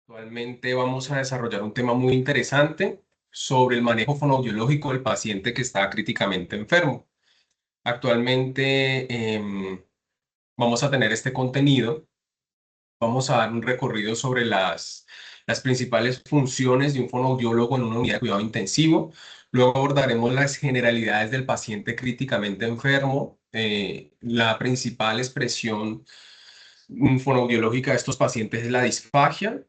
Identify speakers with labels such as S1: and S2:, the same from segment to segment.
S1: Actualmente vamos a desarrollar un tema muy interesante sobre el manejo fonoaudiológico del paciente que está críticamente enfermo. Actualmente vamos a tener este contenido, vamos a dar un recorrido sobre las principales funciones de un fonoaudiólogo en una unidad de cuidado intensivo. Luego abordaremos las generalidades del paciente críticamente enfermo, la principal expresión fonoaudiológica de estos pacientes es la disfagia.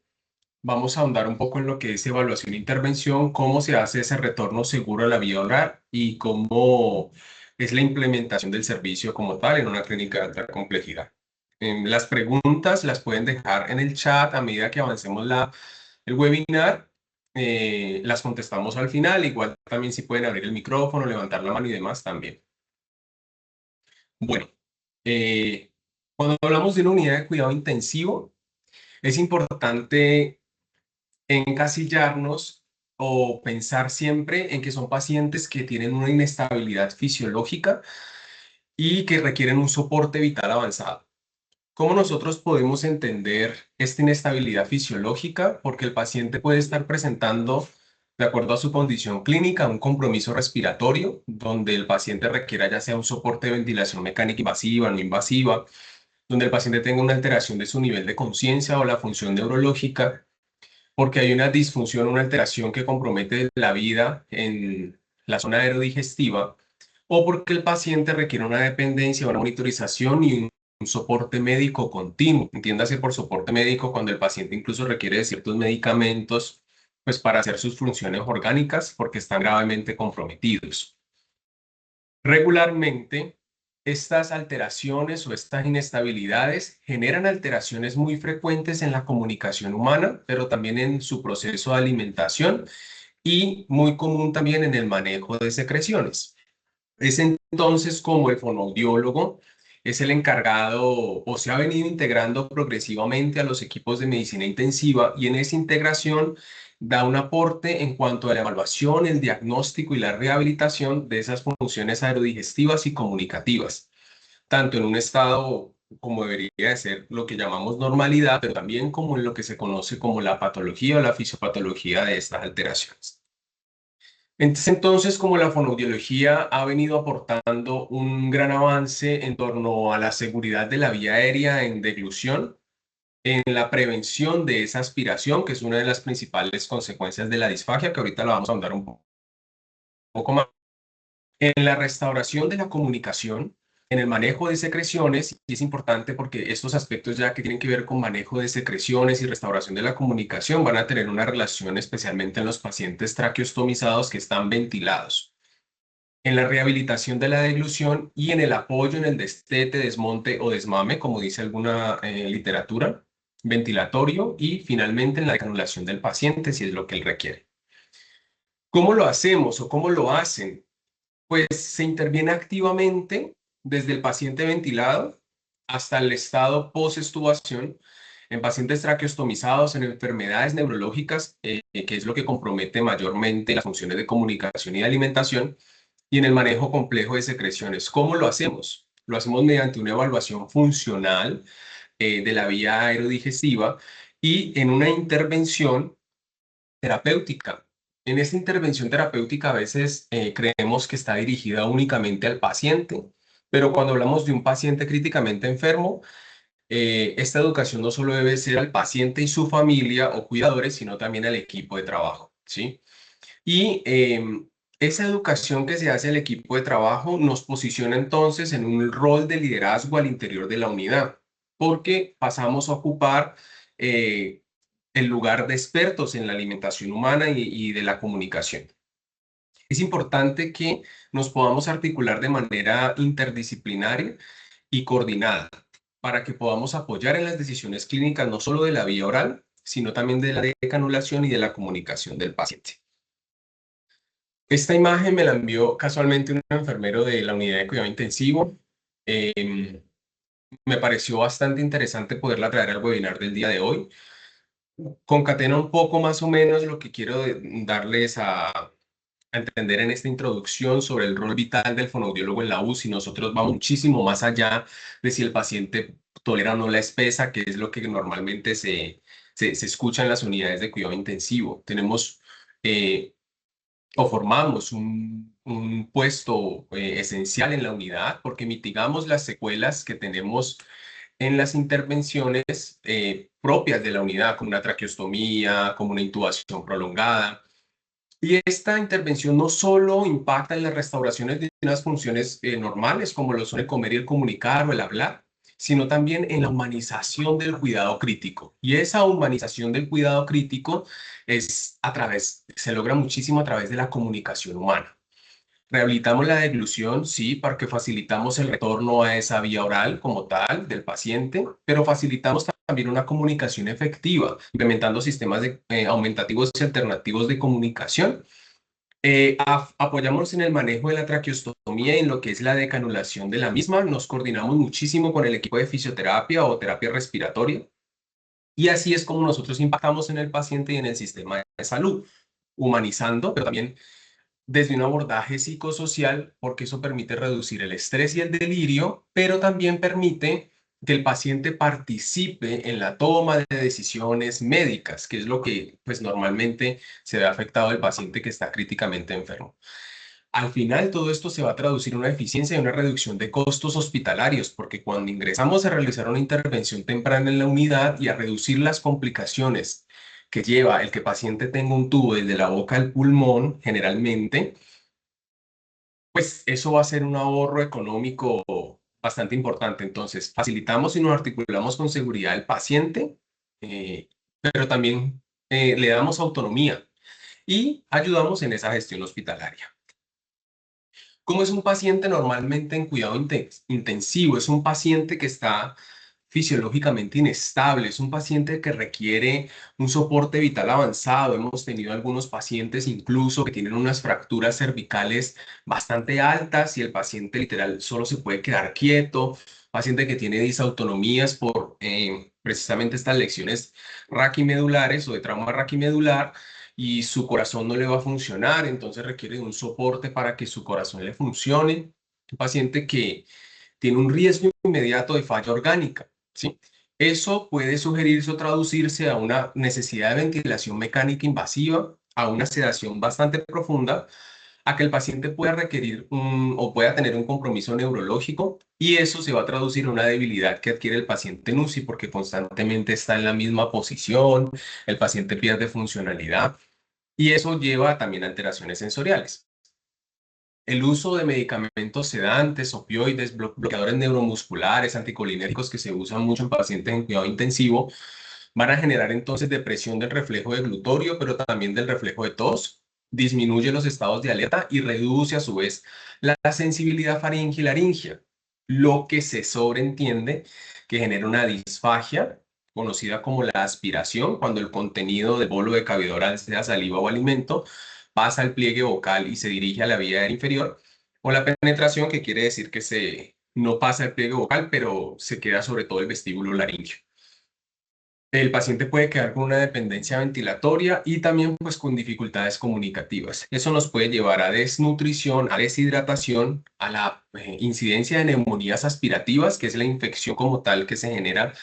S1: Vamos a ahondar un poco en lo que es evaluación e intervención, cómo se hace ese retorno seguro a la vía oral y cómo es la implementación del servicio como tal en una clínica de alta complejidad. Las preguntas las pueden dejar en el chat a medida que avancemos el webinar. Las contestamos al final. Igual también si pueden abrir el micrófono, levantar la mano y demás también. Bueno, eh, cuando hablamos de una unidad de cuidado intensivo, es importante encasillarnos o pensar siempre en que son pacientes que tienen una inestabilidad fisiológica y que requieren un soporte vital avanzado. ¿Cómo nosotros podemos entender esta inestabilidad fisiológica? Porque el paciente puede estar presentando, de acuerdo a su condición clínica, un compromiso respiratorio, donde el paciente requiera ya sea un soporte de ventilación mecánica invasiva, no invasiva, donde el paciente tenga una alteración de su nivel de conciencia o la función neurológica, porque hay una disfunción, una alteración que compromete la vida en la zona aerodigestiva, o porque el paciente requiere una dependencia, una monitorización y un soporte médico continuo. Entiéndase por soporte médico cuando el paciente incluso requiere de ciertos medicamentos, pues para hacer sus funciones orgánicas porque están gravemente comprometidos. Regularmente, estas alteraciones o estas inestabilidades generan alteraciones muy frecuentes en la comunicación humana, pero también en su proceso de alimentación y muy común también en el manejo de secreciones. Es entonces como el fonoaudiólogo es el encargado o se ha venido integrando progresivamente a los equipos de medicina intensiva y en esa integración da un aporte en cuanto a la evaluación, el diagnóstico y la rehabilitación de esas funciones aerodigestivas y comunicativas, tanto en un estado como debería de ser lo que llamamos normalidad, pero también como en lo que se conoce como la patología o la fisiopatología de estas alteraciones. Entonces, como la fonoaudiología ha venido aportando un gran avance en torno a la seguridad de la vía aérea en deglución, en la prevención de esa aspiración, que es una de las principales consecuencias de la disfagia, que ahorita la vamos a ahondar un poco más, en la restauración de la comunicación, en el manejo de secreciones, y es importante porque estos aspectos ya que tienen que ver con manejo de secreciones y restauración de la comunicación van a tener una relación especialmente en los pacientes traqueostomizados que están ventilados, en la rehabilitación de la deglución y en el apoyo en el destete, desmonte o desmame, como dice alguna literatura, ventilatorio y finalmente en la decanulación del paciente si es lo que él requiere. ¿Cómo lo hacemos o cómo lo hacen? Pues se interviene activamente desde el paciente ventilado hasta el estado post-extubación en pacientes traqueostomizados, en enfermedades neurológicas, que es lo que compromete mayormente las funciones de comunicación y de alimentación, y en el manejo complejo de secreciones. ¿Cómo lo hacemos? Lo hacemos mediante una evaluación funcional de la vía aerodigestiva y en una intervención terapéutica. En esta intervención terapéutica a veces creemos que está dirigida únicamente al paciente, pero cuando hablamos de un paciente críticamente enfermo, esta educación no solo debe ser al paciente y su familia o cuidadores, sino también al equipo de trabajo, ¿sí? Y esa educación que se hace al equipo de trabajo nos posiciona entonces en un rol de liderazgo al interior de la unidad, porque pasamos a ocupar eh, el lugar de expertos en la alimentación humana y de la comunicación. Es importante que nos podamos articular de manera interdisciplinaria y coordinada para que podamos apoyar en las decisiones clínicas no solo de la vía oral, sino también de la decanulación y de la comunicación del paciente. Esta imagen me la envió casualmente un enfermero de la unidad de cuidado intensivo. Me pareció bastante interesante poderla traer al webinar del día de hoy. Concatena un poco más o menos lo que quiero darles a entender en esta introducción sobre el rol vital del fonoaudiólogo en la UCI. Nosotros vamos muchísimo más allá de si el paciente tolera o no la espesa, que es lo que normalmente se escucha en las unidades de cuidado intensivo. Tenemos o formamos un puesto esencial en la unidad porque mitigamos las secuelas que tenemos en las intervenciones propias de la unidad, como una traqueostomía, como una intubación prolongada. Y esta intervención no solo impacta en las restauraciones de unas funciones normales, como lo son el comer y el comunicar o el hablar, sino también en la humanización del cuidado crítico. Y esa humanización del cuidado crítico se logra muchísimo a través de la comunicación humana. Rehabilitamos la deglución, sí, porque facilitamos el retorno a esa vía oral como tal del paciente, pero facilitamos también una comunicación efectiva, implementando sistemas aumentativos y alternativos de comunicación. Apoyamos en el manejo de la traqueostomía y en lo que es la decanulación de la misma. Nos coordinamos muchísimo con el equipo de fisioterapia o terapia respiratoria. Y así es como nosotros impactamos en el paciente y en el sistema de salud, humanizando, pero también desde un abordaje psicosocial, porque eso permite reducir el estrés y el delirio, pero también permite que el paciente participe en la toma de decisiones médicas, que es lo que pues normalmente se ve afectado al paciente que está críticamente enfermo. Al final, todo esto se va a traducir en una eficiencia y una reducción de costos hospitalarios, porque cuando ingresamos a realizar una intervención temprana en la unidad y a reducir las complicaciones que lleva el que el paciente tenga un tubo desde la boca al pulmón, generalmente, pues eso va a ser un ahorro económico bastante importante. Entonces, facilitamos y nos articulamos con seguridad al paciente, pero también le damos autonomía y ayudamos en esa gestión hospitalaria. ¿Cómo es un paciente normalmente en cuidado intensivo? Es un paciente que está fisiológicamente inestable, es un paciente que requiere un soporte vital avanzado. Hemos tenido algunos pacientes incluso que tienen unas fracturas cervicales bastante altas y el paciente literal solo se puede quedar quieto, paciente que tiene disautonomías por precisamente estas lesiones raquimedulares o de trauma raquimedular y su corazón no le va a funcionar, entonces requiere de un soporte para que su corazón le funcione. Un paciente que tiene un riesgo inmediato de falla orgánica, ¿sí? Eso puede sugerirse o traducirse a una necesidad de ventilación mecánica invasiva, a una sedación bastante profunda, a que el paciente pueda requerir o pueda tener un compromiso neurológico y eso se va a traducir en una debilidad que adquiere el paciente en UCI porque constantemente está en la misma posición, el paciente pierde funcionalidad y eso lleva también a alteraciones sensoriales. El uso de medicamentos sedantes, opioides, bloqueadores neuromusculares, anticolinérgicos que se usan mucho en pacientes en cuidado intensivo, van a generar entonces depresión del reflejo de glutorio, pero también del reflejo de tos, disminuye los estados de alerta y reduce a su vez la sensibilidad faringe y laringia, lo que se sobreentiende que genera una disfagia conocida como la aspiración, cuando el contenido del bolo de cavidad oral, sea saliva o alimento, pasa al pliegue vocal y se dirige a la vía aérea inferior, o la penetración, que quiere decir que no pasa el pliegue vocal, pero se queda sobre todo el vestíbulo laringio. El paciente puede quedar con una dependencia ventilatoria y también pues con dificultades comunicativas. Eso nos puede llevar a desnutrición, a deshidratación, a la incidencia de neumonías aspirativas, que es la infección como tal que se genera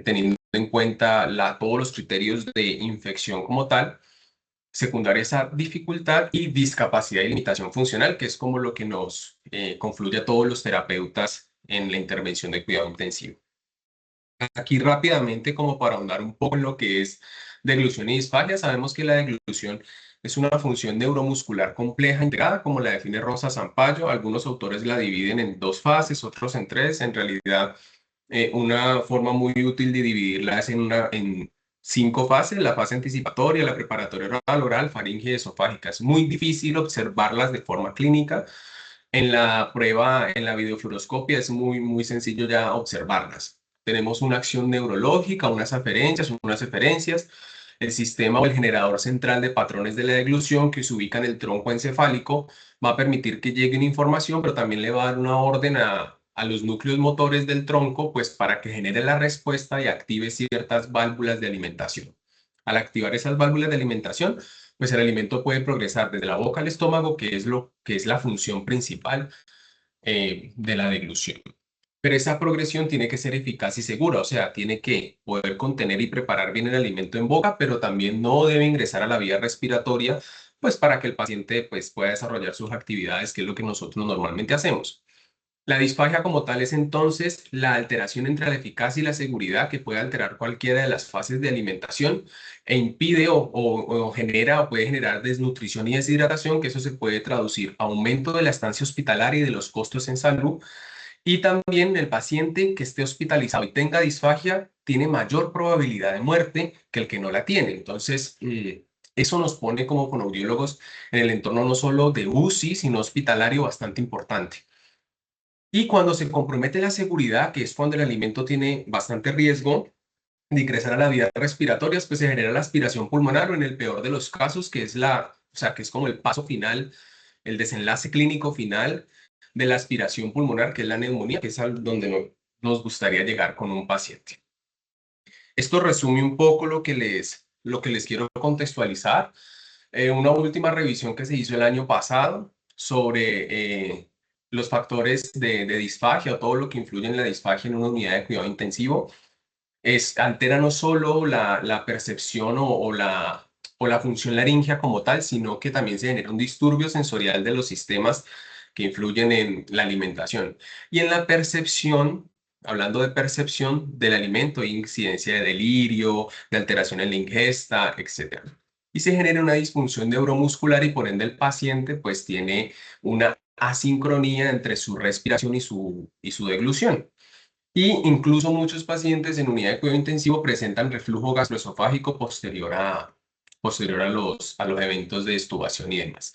S1: teniendo en cuenta todos los criterios de infección como tal, secundaria esa dificultad y discapacidad y limitación funcional, que es como lo que nos confluye a todos los terapeutas en la intervención de cuidado intensivo. Aquí rápidamente, como para ahondar un poco en lo que es deglución y disfagia, sabemos que la deglución es una función neuromuscular compleja integrada, como la define Rosa Sampaio. Algunos autores la dividen en dos fases, otros en tres. En realidad, una forma muy útil de dividirla es en cinco fases: la fase anticipatoria, la preparatoria oral, faríngea y esofágica. Es muy difícil observarlas de forma clínica. En la prueba, en la videofluoroscopia, es muy sencillo ya observarlas. Tenemos una acción neurológica, unas eferencias, el sistema o el generador central de patrones de la deglución que se ubica en el tronco encefálico va a permitir que llegue una información, pero también le va a dar una orden a los núcleos motores del tronco, pues para que genere la respuesta y active ciertas válvulas de alimentación. Al activar esas válvulas de alimentación, pues el alimento puede progresar desde la boca al estómago, que es la función principal de la deglución. Pero esa progresión tiene que ser eficaz y segura, o sea, tiene que poder contener y preparar bien el alimento en boca, pero también no debe ingresar a la vía respiratoria, pues para que el paciente pues, pueda desarrollar sus actividades, que es lo que nosotros normalmente hacemos. La disfagia como tal es entonces la alteración entre la eficacia y la seguridad que puede alterar cualquiera de las fases de alimentación e impide o genera o puede generar desnutrición y deshidratación, que eso se puede traducir a aumento de la estancia hospitalaria y de los costos en salud. Y también el paciente que esté hospitalizado y tenga disfagia tiene mayor probabilidad de muerte que el que no la tiene. Entonces, eso nos pone como fonoaudiólogos en el entorno no solo de UCI, sino hospitalario bastante importante. Y cuando se compromete la seguridad, que es cuando el alimento tiene bastante riesgo de ingresar a las vías respiratorias, pues se genera la aspiración pulmonar o en el peor de los casos, que es o sea, que es como el paso final, el desenlace clínico final de la aspiración pulmonar, que es la neumonía, que es donde nos gustaría llegar con un paciente. Esto resume un poco lo que les quiero contextualizar. Una última revisión que se hizo el año pasado sobre los factores de disfagia o todo lo que influye en la disfagia en una unidad de cuidado intensivo altera no solo la percepción o la función laringea como tal, sino que también se genera un disturbio sensorial de los sistemas que influyen en la alimentación. Y en la percepción, hablando de percepción del alimento, hay incidencia de delirio, de alteración en la ingesta, etc. Y se genera una disfunción neuromuscular y por ende el paciente pues tiene una asincronía entre su respiración y su deglución. Y incluso muchos pacientes en unidad de cuidado intensivo presentan reflujo gastroesofágico posterior a los eventos de extubación y demás.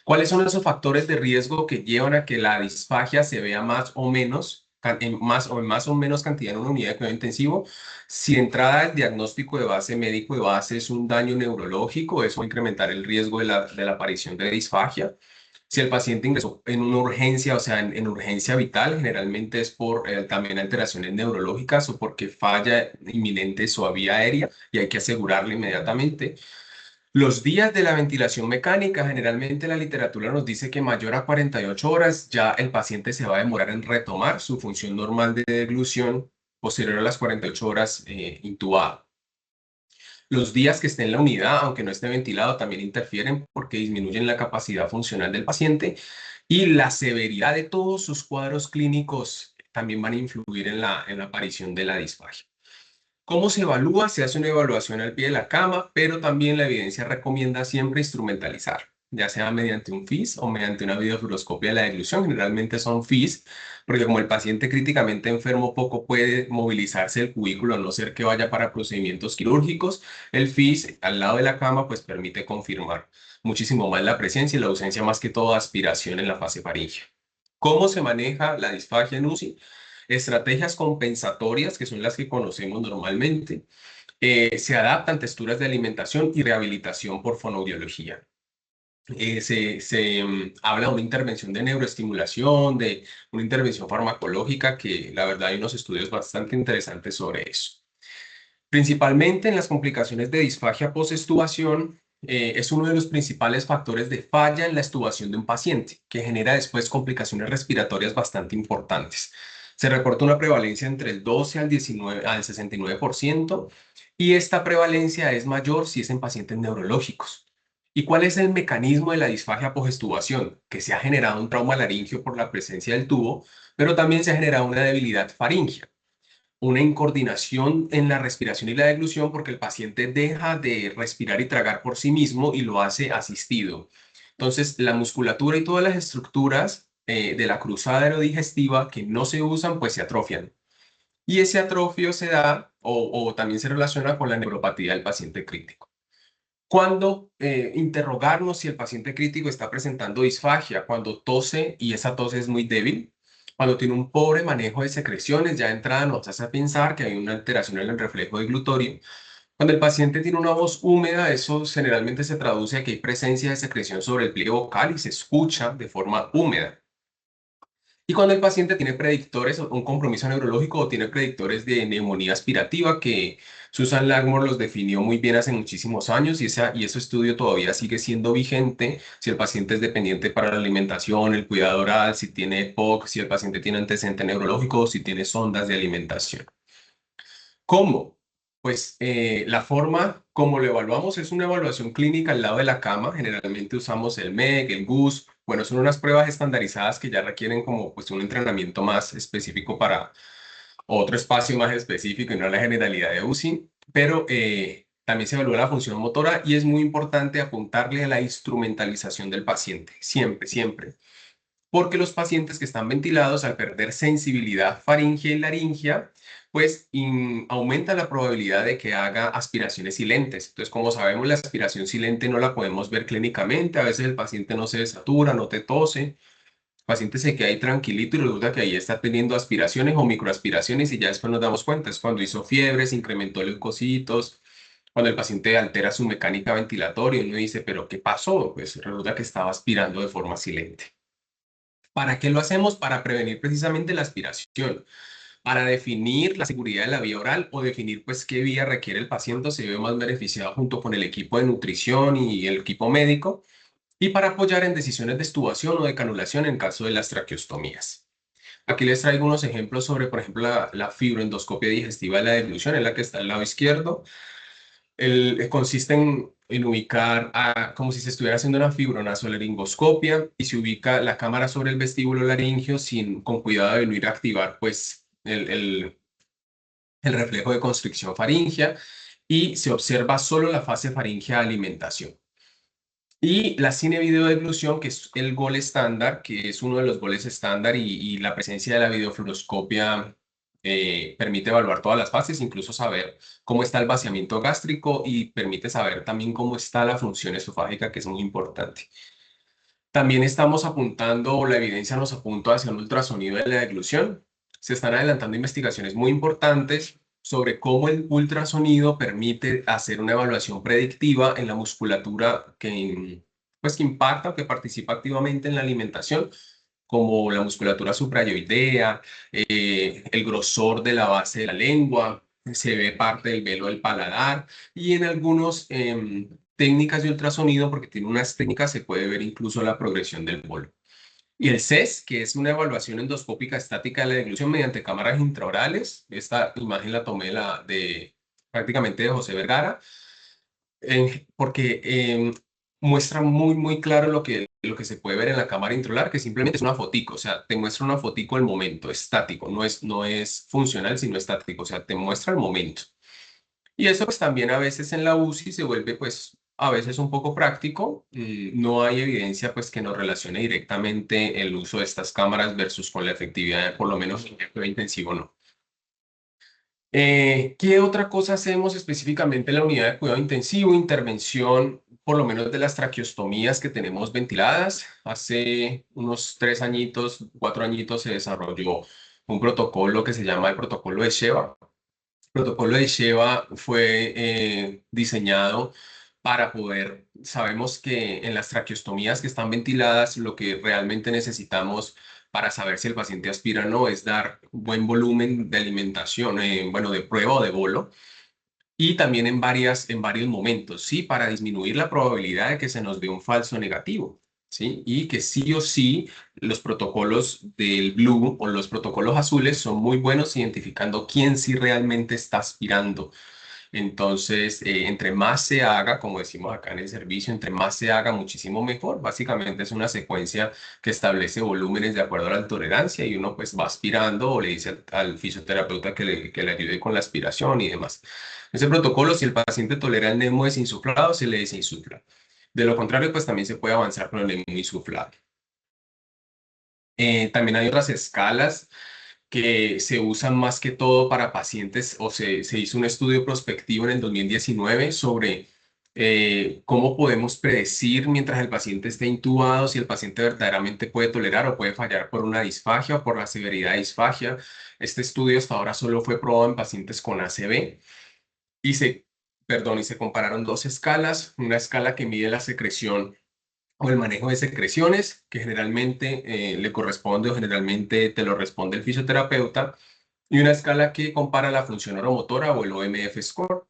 S1: ¿Cuáles son esos factores de riesgo que llevan a que la disfagia se vea más o menos, en más o menos cantidad en una unidad de cuidado intensivo? Si de entrada el diagnóstico de base médico de base es un daño neurológico, eso va a incrementar el riesgo de la aparición de disfagia. Si el paciente ingresó en una urgencia, o sea, en urgencia vital, generalmente es por también alteraciones neurológicas o porque falla inminente su vía aérea y hay que asegurarlo inmediatamente. Los días de la ventilación mecánica, generalmente la literatura nos dice que mayor a 48 horas ya el paciente se va a demorar en retomar su función normal de deglución posterior a las 48 horas intubado. Los días que esté en la unidad, aunque no esté ventilado, también interfieren porque disminuyen la capacidad funcional del paciente y la severidad de todos sus cuadros clínicos también van a influir en la aparición de la disfagia. ¿Cómo se evalúa? Se hace una evaluación al pie de la cama, pero también la evidencia recomienda siempre instrumentalizar, ya sea mediante un FIS o mediante una videofluoroscopia de la deglución. Generalmente son FIS, porque como el paciente críticamente enfermo poco puede movilizarse del cubículo, a no ser que vaya para procedimientos quirúrgicos, el FIS al lado de la cama pues permite confirmar muchísimo más la presencia y la ausencia, más que todo aspiración en la fase faríngea. ¿Cómo se maneja la disfagia en UCI? Estrategias compensatorias, que son las que conocemos normalmente, se adaptan texturas de alimentación y rehabilitación por fonoaudiología. Habla de una intervención de neuroestimulación, de una intervención farmacológica, que la verdad hay unos estudios bastante interesantes sobre eso. Principalmente en las complicaciones de disfagia postestubación, es uno de los principales factores de falla en la estubación de un paciente, que genera después complicaciones respiratorias bastante importantes. Se reporta una prevalencia entre el 12 al 19, al 69%, y esta prevalencia es mayor si es en pacientes neurológicos. ¿Y cuál es el mecanismo de la disfagia postestubación? Que se ha generado un trauma laringio por la presencia del tubo, pero también se ha generado una debilidad faríngea, una incoordinación en la respiración y la deglución, porque el paciente deja de respirar y tragar por sí mismo y lo hace asistido. Entonces, la musculatura y todas las estructuras de la cruzada aerodigestiva que no se usan, pues se atrofian. Y ese atrofio se da o también se relaciona con la neuropatía del paciente crítico. Cuando interrogarnos si el paciente crítico está presentando disfagia, cuando tose y esa tos es muy débil, cuando tiene un pobre manejo de secreciones, ya de entrada nos hace pensar que hay una alteración en el reflejo de glutorio. Cuando el paciente tiene una voz húmeda, eso generalmente se traduce a que hay presencia de secreción sobre el pliegue vocal y se escucha de forma húmeda. Y cuando el paciente tiene predictores, un compromiso neurológico o tiene predictores de neumonía aspirativa, que Susan Langmore los definió muy bien hace muchísimos años y ese estudio todavía sigue siendo vigente si el paciente es dependiente para la alimentación, el cuidado oral, si tiene POC, si el paciente tiene antecedente neurológico o si tiene sondas de alimentación. ¿Cómo? Pues la forma como lo evaluamos es una evaluación clínica al lado de la cama. Generalmente usamos el MEG, el GUS. Bueno, son unas pruebas estandarizadas que ya requieren como pues un entrenamiento más específico para otro espacio más específico y no la generalidad de UCI. Pero también se evalúa la función motora y es muy importante apuntarle a la instrumentalización del paciente. Siempre, siempre, porque los pacientes que están ventilados al perder sensibilidad faríngea y laringia, pues aumenta la probabilidad de que haga aspiraciones silentes. Entonces, como sabemos, la aspiración silente no la podemos ver clínicamente. A veces el paciente no se desatura, no te tose. El paciente se queda ahí tranquilito y resulta que ahí está teniendo aspiraciones o microaspiraciones y ya después nos damos cuenta. Es cuando hizo fiebres, incrementó leucocitos, cuando el paciente altera su mecánica ventilatoria y uno dice, ¿pero qué pasó? Pues resulta que estaba aspirando de forma silente. ¿Para qué lo hacemos? Para prevenir precisamente la aspiración, para definir la seguridad de la vía oral o definir pues qué vía requiere el paciente, se ve más beneficiado junto con el equipo de nutrición y el equipo médico, y para apoyar en decisiones de extubación o de canulación en caso de las traqueostomías. Aquí les traigo unos ejemplos sobre, por ejemplo, la fibroendoscopia digestiva de la deglución, en la que está al lado izquierdo. Consiste en ubicar como si se estuviera haciendo una fibronasolaringoscopia y se ubica la cámara sobre el vestíbulo laringio con cuidado de no ir a activar pues el reflejo de constricción faríngea y se observa solo la fase faríngea de alimentación. Y la cinevideodeglución, que es el gol estándar, que es uno de los goles estándar y la presencia de la videofluoroscopia permite evaluar todas las fases, incluso saber cómo está el vaciamiento gástrico y permite saber también cómo está la función esofágica, que es muy importante. También estamos apuntando, o la evidencia nos apunta hacia un ultrasonido de la deglución. Se están adelantando investigaciones muy importantes sobre cómo el ultrasonido permite hacer una evaluación predictiva en la musculatura pues, que impacta o que participa activamente en la alimentación, como la musculatura suprayoidea, el grosor de la base de la lengua, se ve parte del velo del paladar y en algunos técnicas de ultrasonido, porque tiene unas técnicas, se puede ver incluso la progresión del bolo. Y el CES, que es una evaluación endoscópica estática de la deglución mediante cámaras intraorales. Esta imagen la tomé prácticamente de José Vergara, porque muestra muy claro lo que se puede ver en la cámara intraoral, que simplemente es una fotico, o sea, te muestra una fotico el momento, estático, no es funcional, sino estático, o sea, te muestra el momento. Y eso pues también a veces en la UCI se vuelve pues a veces un poco práctico. No hay evidencia pues que nos relacione directamente el uso de estas cámaras versus con la efectividad, por lo menos en el cuidado intensivo no. ¿Qué otra cosa hacemos específicamente en la unidad de cuidado intensivo? Intervención, por lo menos de las traqueostomías que tenemos ventiladas. Hace unos 3 añitos, 4 añitos se desarrolló un protocolo que se llama el protocolo de Sheva. El protocolo de Sheva fue diseñado para sabemos que en las traqueostomías que están ventiladas, lo que realmente necesitamos para saber si el paciente aspira o no es dar buen volumen de alimentación, bueno, de prueba o de bolo, y también en varios momentos, ¿sí? Para disminuir la probabilidad de que se nos dé un falso negativo, ¿sí? Y que sí o sí los protocolos del Blue o los protocolos azules son muy buenos identificando quién sí realmente está aspirando. Entonces, entre más se haga, como decimos acá en el servicio, entre más se haga, muchísimo mejor. Básicamente es una secuencia que establece volúmenes de acuerdo a la tolerancia y uno pues va aspirando o le dice al fisioterapeuta que le ayude con la aspiración y demás. Ese protocolo, si el paciente tolera el nemo desinsuflado, se le desinsufla. De lo contrario, pues también se puede avanzar con el nemo insuflado. También hay otras escalas que se usan más que todo para pacientes, o se hizo un estudio prospectivo en el 2019 sobre cómo podemos predecir mientras el paciente esté intubado si el paciente verdaderamente puede tolerar o puede fallar por una disfagia o por la severidad de disfagia. Este estudio hasta ahora solo fue probado en pacientes con ACV y se compararon dos escalas, una escala que mide la secreción o el manejo de secreciones, que generalmente le corresponde o generalmente te lo responde el fisioterapeuta, y una escala que compara la función oromotora o el OMF score.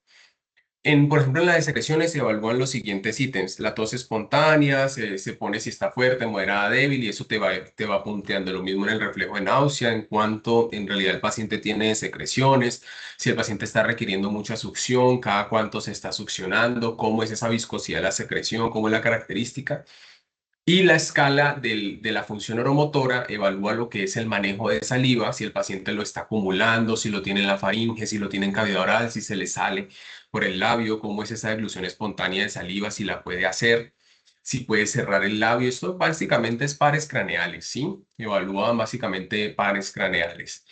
S1: Por ejemplo, en la de secreciones se evalúan los siguientes ítems. La tos espontánea, se pone si está fuerte, moderada, débil, y eso te va punteando. Lo mismo en el reflejo de náusea, en cuanto en realidad el paciente tiene secreciones, si el paciente está requiriendo mucha succión, cada cuánto se está succionando, cómo es esa viscosidad de la secreción, cómo es la característica. Y la escala de la función oromotora evalúa lo que es el manejo de saliva, si el paciente lo está acumulando, si lo tiene en la faringe, si lo tiene en cavidad oral, si se le sale por el labio, cómo es esa deglución espontánea de saliva, si la puede hacer, si puede cerrar el labio. Esto básicamente es pares craneales, ¿sí? Evalúa básicamente pares craneales.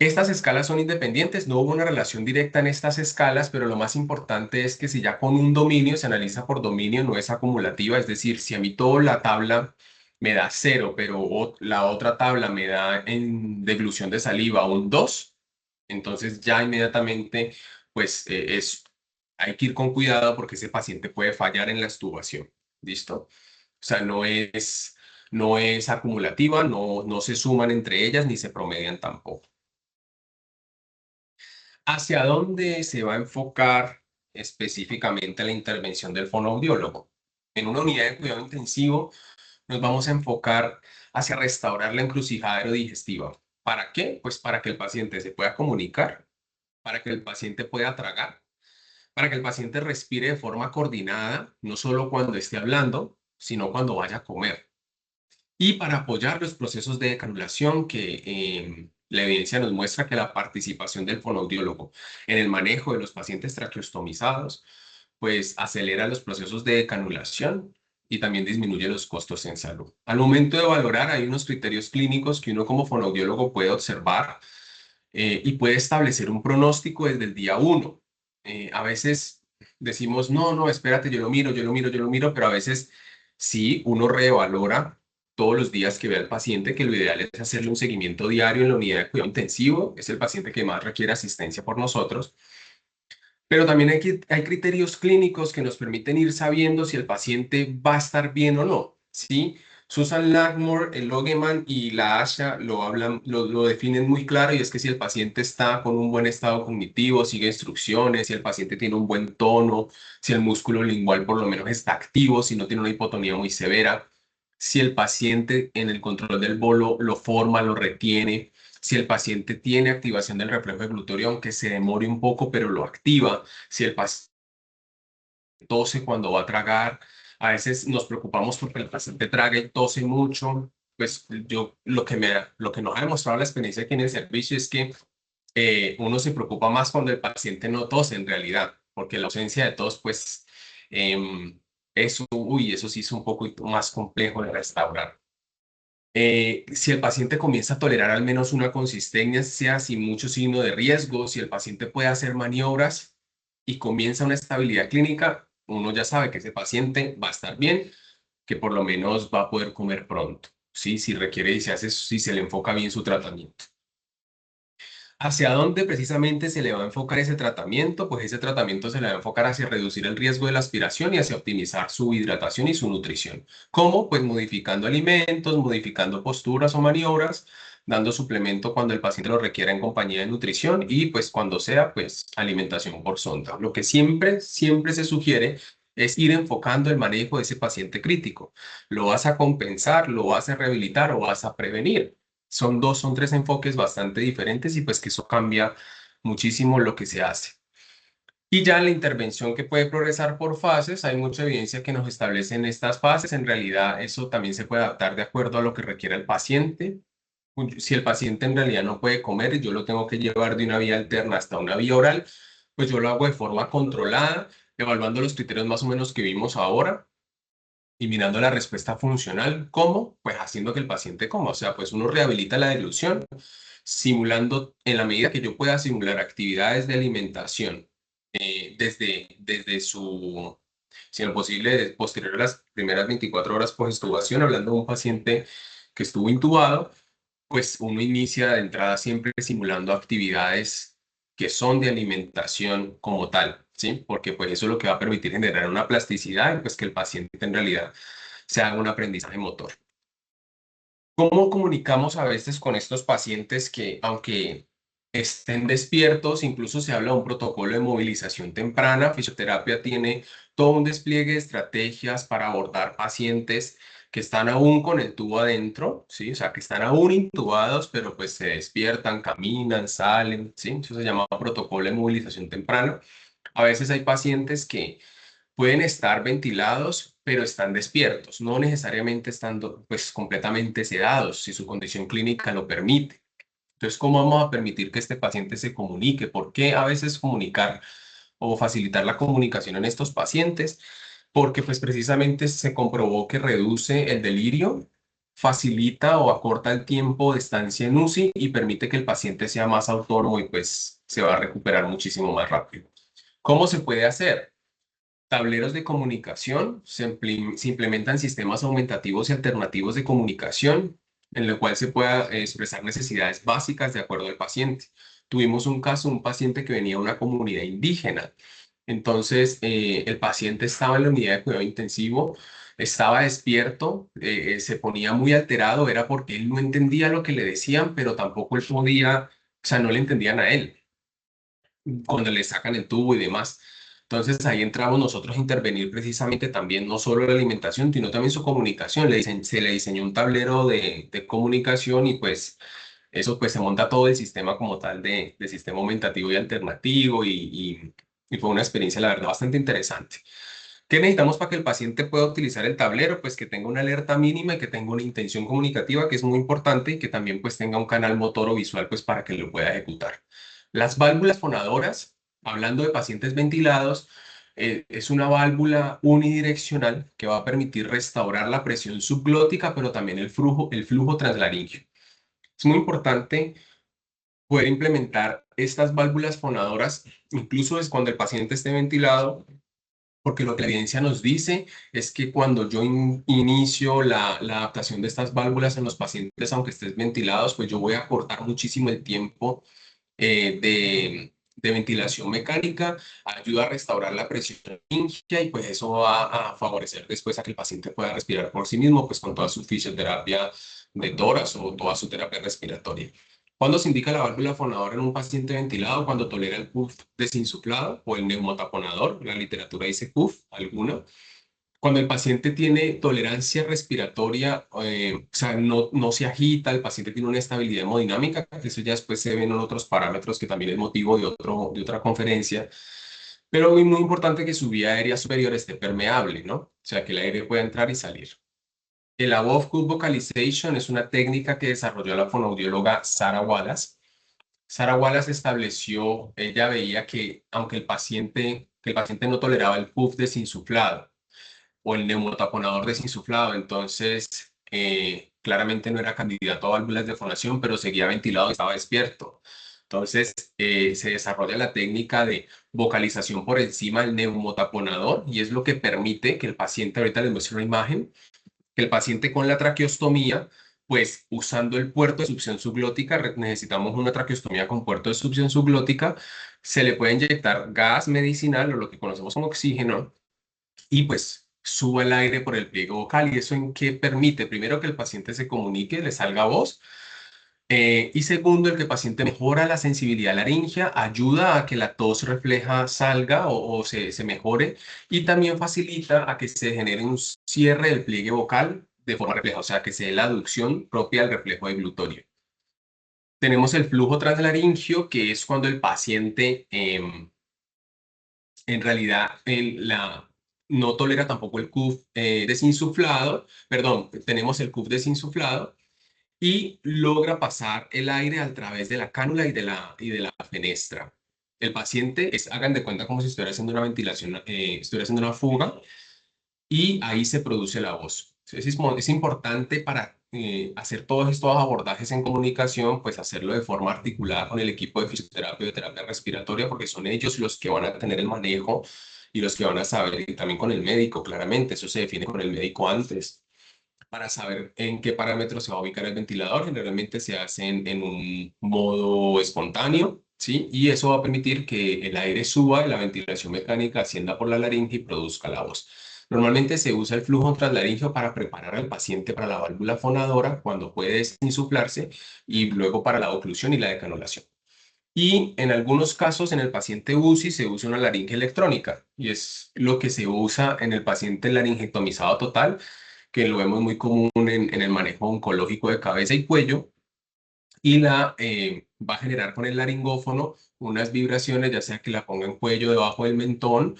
S1: Estas escalas son independientes, no hubo una relación directa en estas escalas, pero lo más importante es que si ya con un dominio se analiza por dominio, no es acumulativa, es decir, si a mí toda la tabla me da 0, pero la otra tabla me da en deglución de saliva un 2, entonces ya inmediatamente pues hay que ir con cuidado porque ese paciente puede fallar en la extubación, ¿listo? O sea, no es acumulativa, no se suman entre ellas ni se promedian tampoco. ¿Hacia dónde se va a enfocar específicamente la intervención del fonoaudiólogo? En una unidad de cuidado intensivo nos vamos a enfocar hacia restaurar la encrucijada aerodigestiva. ¿Para qué? Pues para que el paciente se pueda comunicar, para que el paciente pueda tragar, para que el paciente respire de forma coordinada, no solo cuando esté hablando, sino cuando vaya a comer. Y para apoyar los procesos de decanulación que la evidencia nos muestra que la participación del fonoaudiólogo en el manejo de los pacientes traqueostomizados, pues acelera los procesos de decanulación y también disminuye los costos en salud. Al momento de valorar, hay unos criterios clínicos que uno como fonoaudiólogo puede observar y puede establecer un pronóstico desde el día uno. A veces decimos, no, no, espérate, yo lo miro, yo lo miro, yo lo miro, pero a veces sí, uno revalora todos los días que ve al paciente, que lo ideal es hacerle un seguimiento diario en la unidad de cuidado intensivo, es el paciente que más requiere asistencia por nosotros, pero también hay criterios clínicos que nos permiten ir sabiendo si el paciente va a estar bien o no, ¿sí? Susan Lagmore, el Logeman y la ASHA lo definen muy claro, y es que si el paciente está con un buen estado cognitivo, sigue instrucciones, si el paciente tiene un buen tono, si el músculo lingual por lo menos está activo, si no tiene una hipotonía muy severa, si el paciente en el control del bolo lo forma, lo retiene, si el paciente tiene activación del reflejo deglutorio, aunque se demore un poco, pero lo activa, si el paciente tose cuando va a tragar, a veces nos preocupamos porque el paciente traga y tose mucho, pues lo que nos ha demostrado la experiencia aquí en el servicio es que uno se preocupa más cuando el paciente no tose en realidad, porque la ausencia de tos, pues, eso sí es un poco más complejo de restaurar. Si el paciente comienza a tolerar al menos una consistencia sin mucho signo de riesgo, si el paciente puede hacer maniobras y comienza una estabilidad clínica, uno ya sabe que ese paciente va a estar bien, que por lo menos va a poder comer pronto, ¿sí? Si requiere y si se le enfoca bien su tratamiento. ¿Hacia dónde precisamente se le va a enfocar ese tratamiento? Pues ese tratamiento se le va a enfocar hacia reducir el riesgo de la aspiración y hacia optimizar su hidratación y su nutrición. ¿Cómo? Pues modificando alimentos, modificando posturas o maniobras, dando suplemento cuando el paciente lo requiera en compañía de nutrición y pues cuando sea, pues alimentación por sonda. Lo que siempre, siempre se sugiere es ir enfocando el manejo de ese paciente crítico. ¿Lo vas a compensar, lo vas a rehabilitar o vas a prevenir? Son tres enfoques bastante diferentes y pues que eso cambia muchísimo lo que se hace. Y ya la intervención que puede progresar por fases, hay mucha evidencia que nos establecen estas fases. En realidad, eso también se puede adaptar de acuerdo a lo que requiera el paciente. Si el paciente en realidad no puede comer y yo lo tengo que llevar de una vía alterna hasta una vía oral, pues yo lo hago de forma controlada, evaluando los criterios más o menos que vimos ahora y mirando la respuesta funcional. ¿Cómo? Pues haciendo que el paciente coma. O sea, pues uno rehabilita la deglución, simulando, en la medida que yo pueda simular actividades de alimentación desde si en lo posible, posterior a las primeras 24 horas post-extubación, hablando de un paciente que estuvo intubado, pues uno inicia de entrada siempre simulando actividades que son de alimentación como tal, ¿sí? Porque pues eso es lo que va a permitir generar una plasticidad y pues que el paciente en realidad se haga un aprendizaje motor. ¿Cómo comunicamos a veces con estos pacientes que, aunque estén despiertos, incluso se habla de un protocolo de movilización temprana? Fisioterapia tiene todo un despliegue de estrategias para abordar pacientes que están aún con el tubo adentro, ¿sí? O sea, que están aún intubados, pero pues se despiertan, caminan, salen, ¿sí? Eso se llama protocolo de movilización temprana. A veces hay pacientes que pueden estar ventilados, pero están despiertos, no necesariamente estando pues completamente sedados, si su condición clínica lo permite. Entonces, ¿cómo vamos a permitir que este paciente se comunique? ¿Por qué a veces comunicar o facilitar la comunicación en estos pacientes? Porque pues precisamente se comprobó que reduce el delirio, facilita o acorta el tiempo de estancia en UCI y permite que el paciente sea más autónomo y pues se va a recuperar muchísimo más rápido. ¿Cómo se puede hacer? Tableros de comunicación, se implementan sistemas aumentativos y alternativos de comunicación en el cual se pueda expresar necesidades básicas de acuerdo al paciente. Tuvimos un caso, un paciente que venía de una comunidad indígena. Entonces, el paciente estaba en la unidad de cuidado intensivo, estaba despierto, se ponía muy alterado, era porque él no entendía lo que le decían, pero tampoco él podía, o sea, no le entendían a él cuando le sacan el tubo y demás. Entonces ahí entramos nosotros a intervenir precisamente también, no solo la alimentación, sino también su comunicación. Se le diseñó un tablero de comunicación y pues eso pues se monta todo el sistema como tal de sistema aumentativo y alternativo y fue una experiencia la verdad bastante interesante. ¿Qué necesitamos para que el paciente pueda utilizar el tablero? Pues que tenga una alerta mínima y que tenga una intención comunicativa, que es muy importante, y que también pues tenga un canal motor o visual pues para que lo pueda ejecutar. Las válvulas fonadoras, hablando de pacientes ventilados, es una válvula unidireccional que va a permitir restaurar la presión subglótica, pero también el flujo translaríngeo. Es muy importante poder implementar estas válvulas fonadoras, incluso es cuando el paciente esté ventilado, porque lo que la evidencia nos dice es que cuando yo inicio la adaptación de estas válvulas en los pacientes, aunque estés ventilados, pues yo voy a cortar muchísimo el tiempo de ventilación mecánica, ayuda a restaurar la presión laringia y pues eso va a favorecer después a que el paciente pueda respirar por sí mismo, pues con toda su fisioterapia de tórax o toda su terapia respiratoria. ¿Cuándo se indica la válvula fonadora en un paciente ventilado? Cuando tolera el PUF desinsuflado o el neumotaponador. La literatura dice PUF, alguna. Cuando el paciente tiene tolerancia respiratoria, o sea, no se agita, el paciente tiene una estabilidad hemodinámica, que eso ya después se ven en otros parámetros que también es motivo de otra conferencia, pero muy importante que su vía aérea superior esté permeable, ¿no? O sea, que el aire pueda entrar y salir. El above good vocalization es una técnica que desarrolló la fonoaudióloga Sarah Wallace. Sarah Wallace estableció, ella veía que aunque que el paciente no toleraba el puff desinsuflado, o el neumotaponador desinsuflado. Entonces, claramente no era candidato a válvulas de fonación, pero seguía ventilado y estaba despierto. Entonces, se desarrolla la técnica de vocalización por encima del neumotaponador y es lo que permite que el paciente, ahorita les muestro una imagen, que el paciente con la traqueostomía, pues usando el puerto de succión subglótica, necesitamos una traqueostomía con puerto de succión subglótica, se le puede inyectar gas medicinal o lo que conocemos como oxígeno y pues suba el aire por el pliegue vocal. ¿Y eso en qué permite? Primero, que el paciente se comunique, le salga voz. Y segundo, el que el paciente mejora la sensibilidad laringea, ayuda a que la tos refleja salga o se mejore y también facilita a que se genere un cierre del pliegue vocal de forma refleja, o sea, que se dé la aducción propia del reflejo deglutorio. Tenemos el flujo translaringio, que es cuando el paciente en realidad no tolera tampoco el CUF desinsuflado, perdón, tenemos el CUF desinsuflado y logra pasar el aire a través de la cánula y de la fenestra. El paciente hagan de cuenta como si estuviera haciendo una ventilación, estuviera haciendo una fuga y ahí se produce la voz. Es importante para hacer todos estos abordajes en comunicación, pues hacerlo de forma articulada con el equipo de fisioterapia y de terapia respiratoria, porque son ellos los que van a tener el manejo y los que van a saber, y también con el médico, claramente, eso se define con el médico antes, para saber en qué parámetros se va a ubicar el ventilador. Generalmente se hace en un modo espontáneo, ¿sí? Y eso va a permitir que el aire suba y la ventilación mecánica ascienda por la laringe y produzca la voz. Normalmente se usa el flujo translaríngeo para preparar al paciente para la válvula fonadora cuando puede desinsuflarse y luego para la oclusión y la decanulación. Y en algunos casos en el paciente UCI se usa una laringe electrónica y es lo que se usa en el paciente laringectomizado total, que lo vemos muy común en el manejo oncológico de cabeza y cuello, y va a generar con el laringófono unas vibraciones, ya sea que la ponga en cuello debajo del mentón,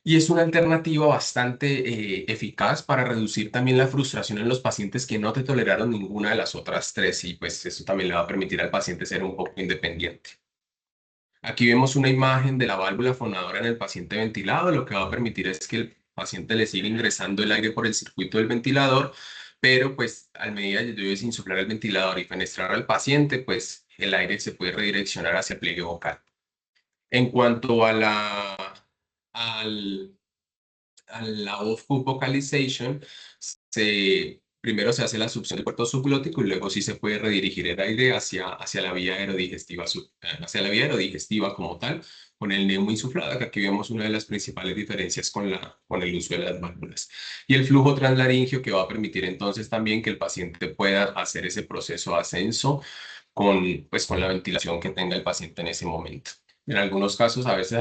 S1: y es una alternativa bastante eficaz para reducir también la frustración en los pacientes que no te toleraron ninguna de las otras tres, y pues eso también le va a permitir al paciente ser un poco independiente. Aquí vemos una imagen de la válvula fonadora en el paciente ventilado. Lo que va a permitir es que el paciente le siga ingresando el aire por el circuito del ventilador, pero pues a medida de yo desinsuflar el ventilador y fenestrar al paciente, pues el aire se puede redireccionar hacia el pliegue vocal. En cuanto a al, la off-pump vocalization, primero se hace la succión del puerto subglótico y luego sí se puede redirigir el aire hacia la vía aerodigestiva, hacia la vía aerodigestiva como tal, con el neumo insuflado, que aquí vemos una de las principales diferencias con el uso de las válvulas. Y el flujo translaríngeo que va a permitir entonces también que el paciente pueda hacer ese proceso de ascenso con la ventilación que tenga el paciente en ese momento. En algunos casos, a veces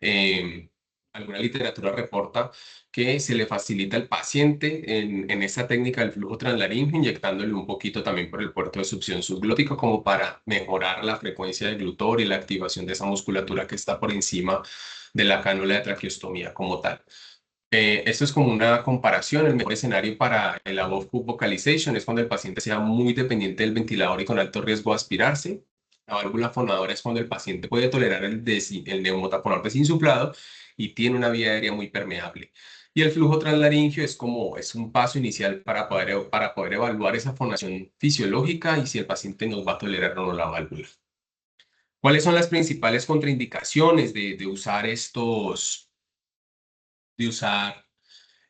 S1: eh, alguna literatura reporta que se le facilita al paciente en esta técnica del flujo translaríngeo, inyectándole un poquito también por el puerto de succión subglótico como para mejorar la frecuencia de glutor y la activación de esa musculatura que está por encima de la cánula de traqueostomía como tal. Esto es como una comparación. El mejor escenario para el above cup vocalization es cuando el paciente sea muy dependiente del ventilador y con alto riesgo de aspirarse. La válvula fonadora es cuando el paciente puede tolerar el neumotaponador desinsuflado y tiene una vía aérea muy permeable. Y el flujo translaríngeo es un paso inicial para poder evaluar esa fonación fisiológica y si el paciente nos va a tolerar o no la válvula. ¿Cuáles son las principales contraindicaciones de usar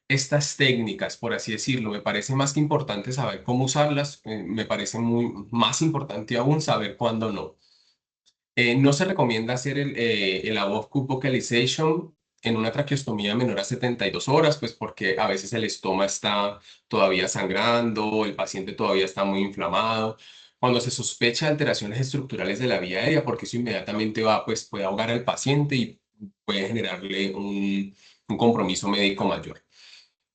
S1: estas técnicas, por así decirlo? Me parece más que importante saber cómo usarlas, me parece más importante aún saber cuándo no. No se recomienda hacer el above cup vocalization en una traqueostomía menor a 72 horas, pues porque a veces el estómago está todavía sangrando, el paciente todavía está muy inflamado. Cuando se sospecha alteraciones estructurales de la vía aérea, porque eso inmediatamente puede ahogar al paciente y puede generarle un compromiso médico mayor.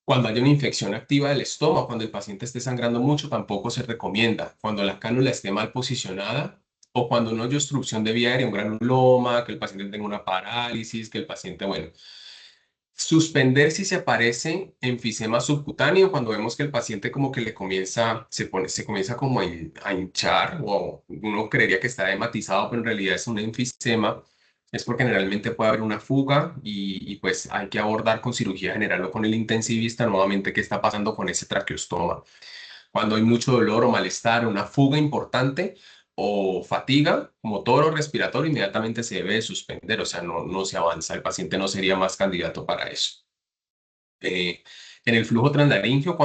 S1: Cuando haya una infección activa del estómago, cuando el paciente esté sangrando mucho, tampoco se recomienda. Cuando la cánula esté mal posicionada o cuando no haya obstrucción de vía aérea, un granuloma, que el paciente tenga una parálisis, que el paciente, bueno, suspender si se aparece enfisema subcutáneo, cuando vemos que el paciente como que se comienza como a hinchar o uno creería que está hematizado, pero en realidad es un enfisema, es porque generalmente puede haber una fuga y pues hay que abordar con cirugía general o con el intensivista nuevamente qué está pasando con ese traqueostoma. Cuando hay mucho dolor o malestar, una fuga importante o fatiga motor o respiratorio, inmediatamente se debe de suspender, o sea, no se avanza, el paciente no sería más candidato para eso. Eh, en el flujo translaríngeo,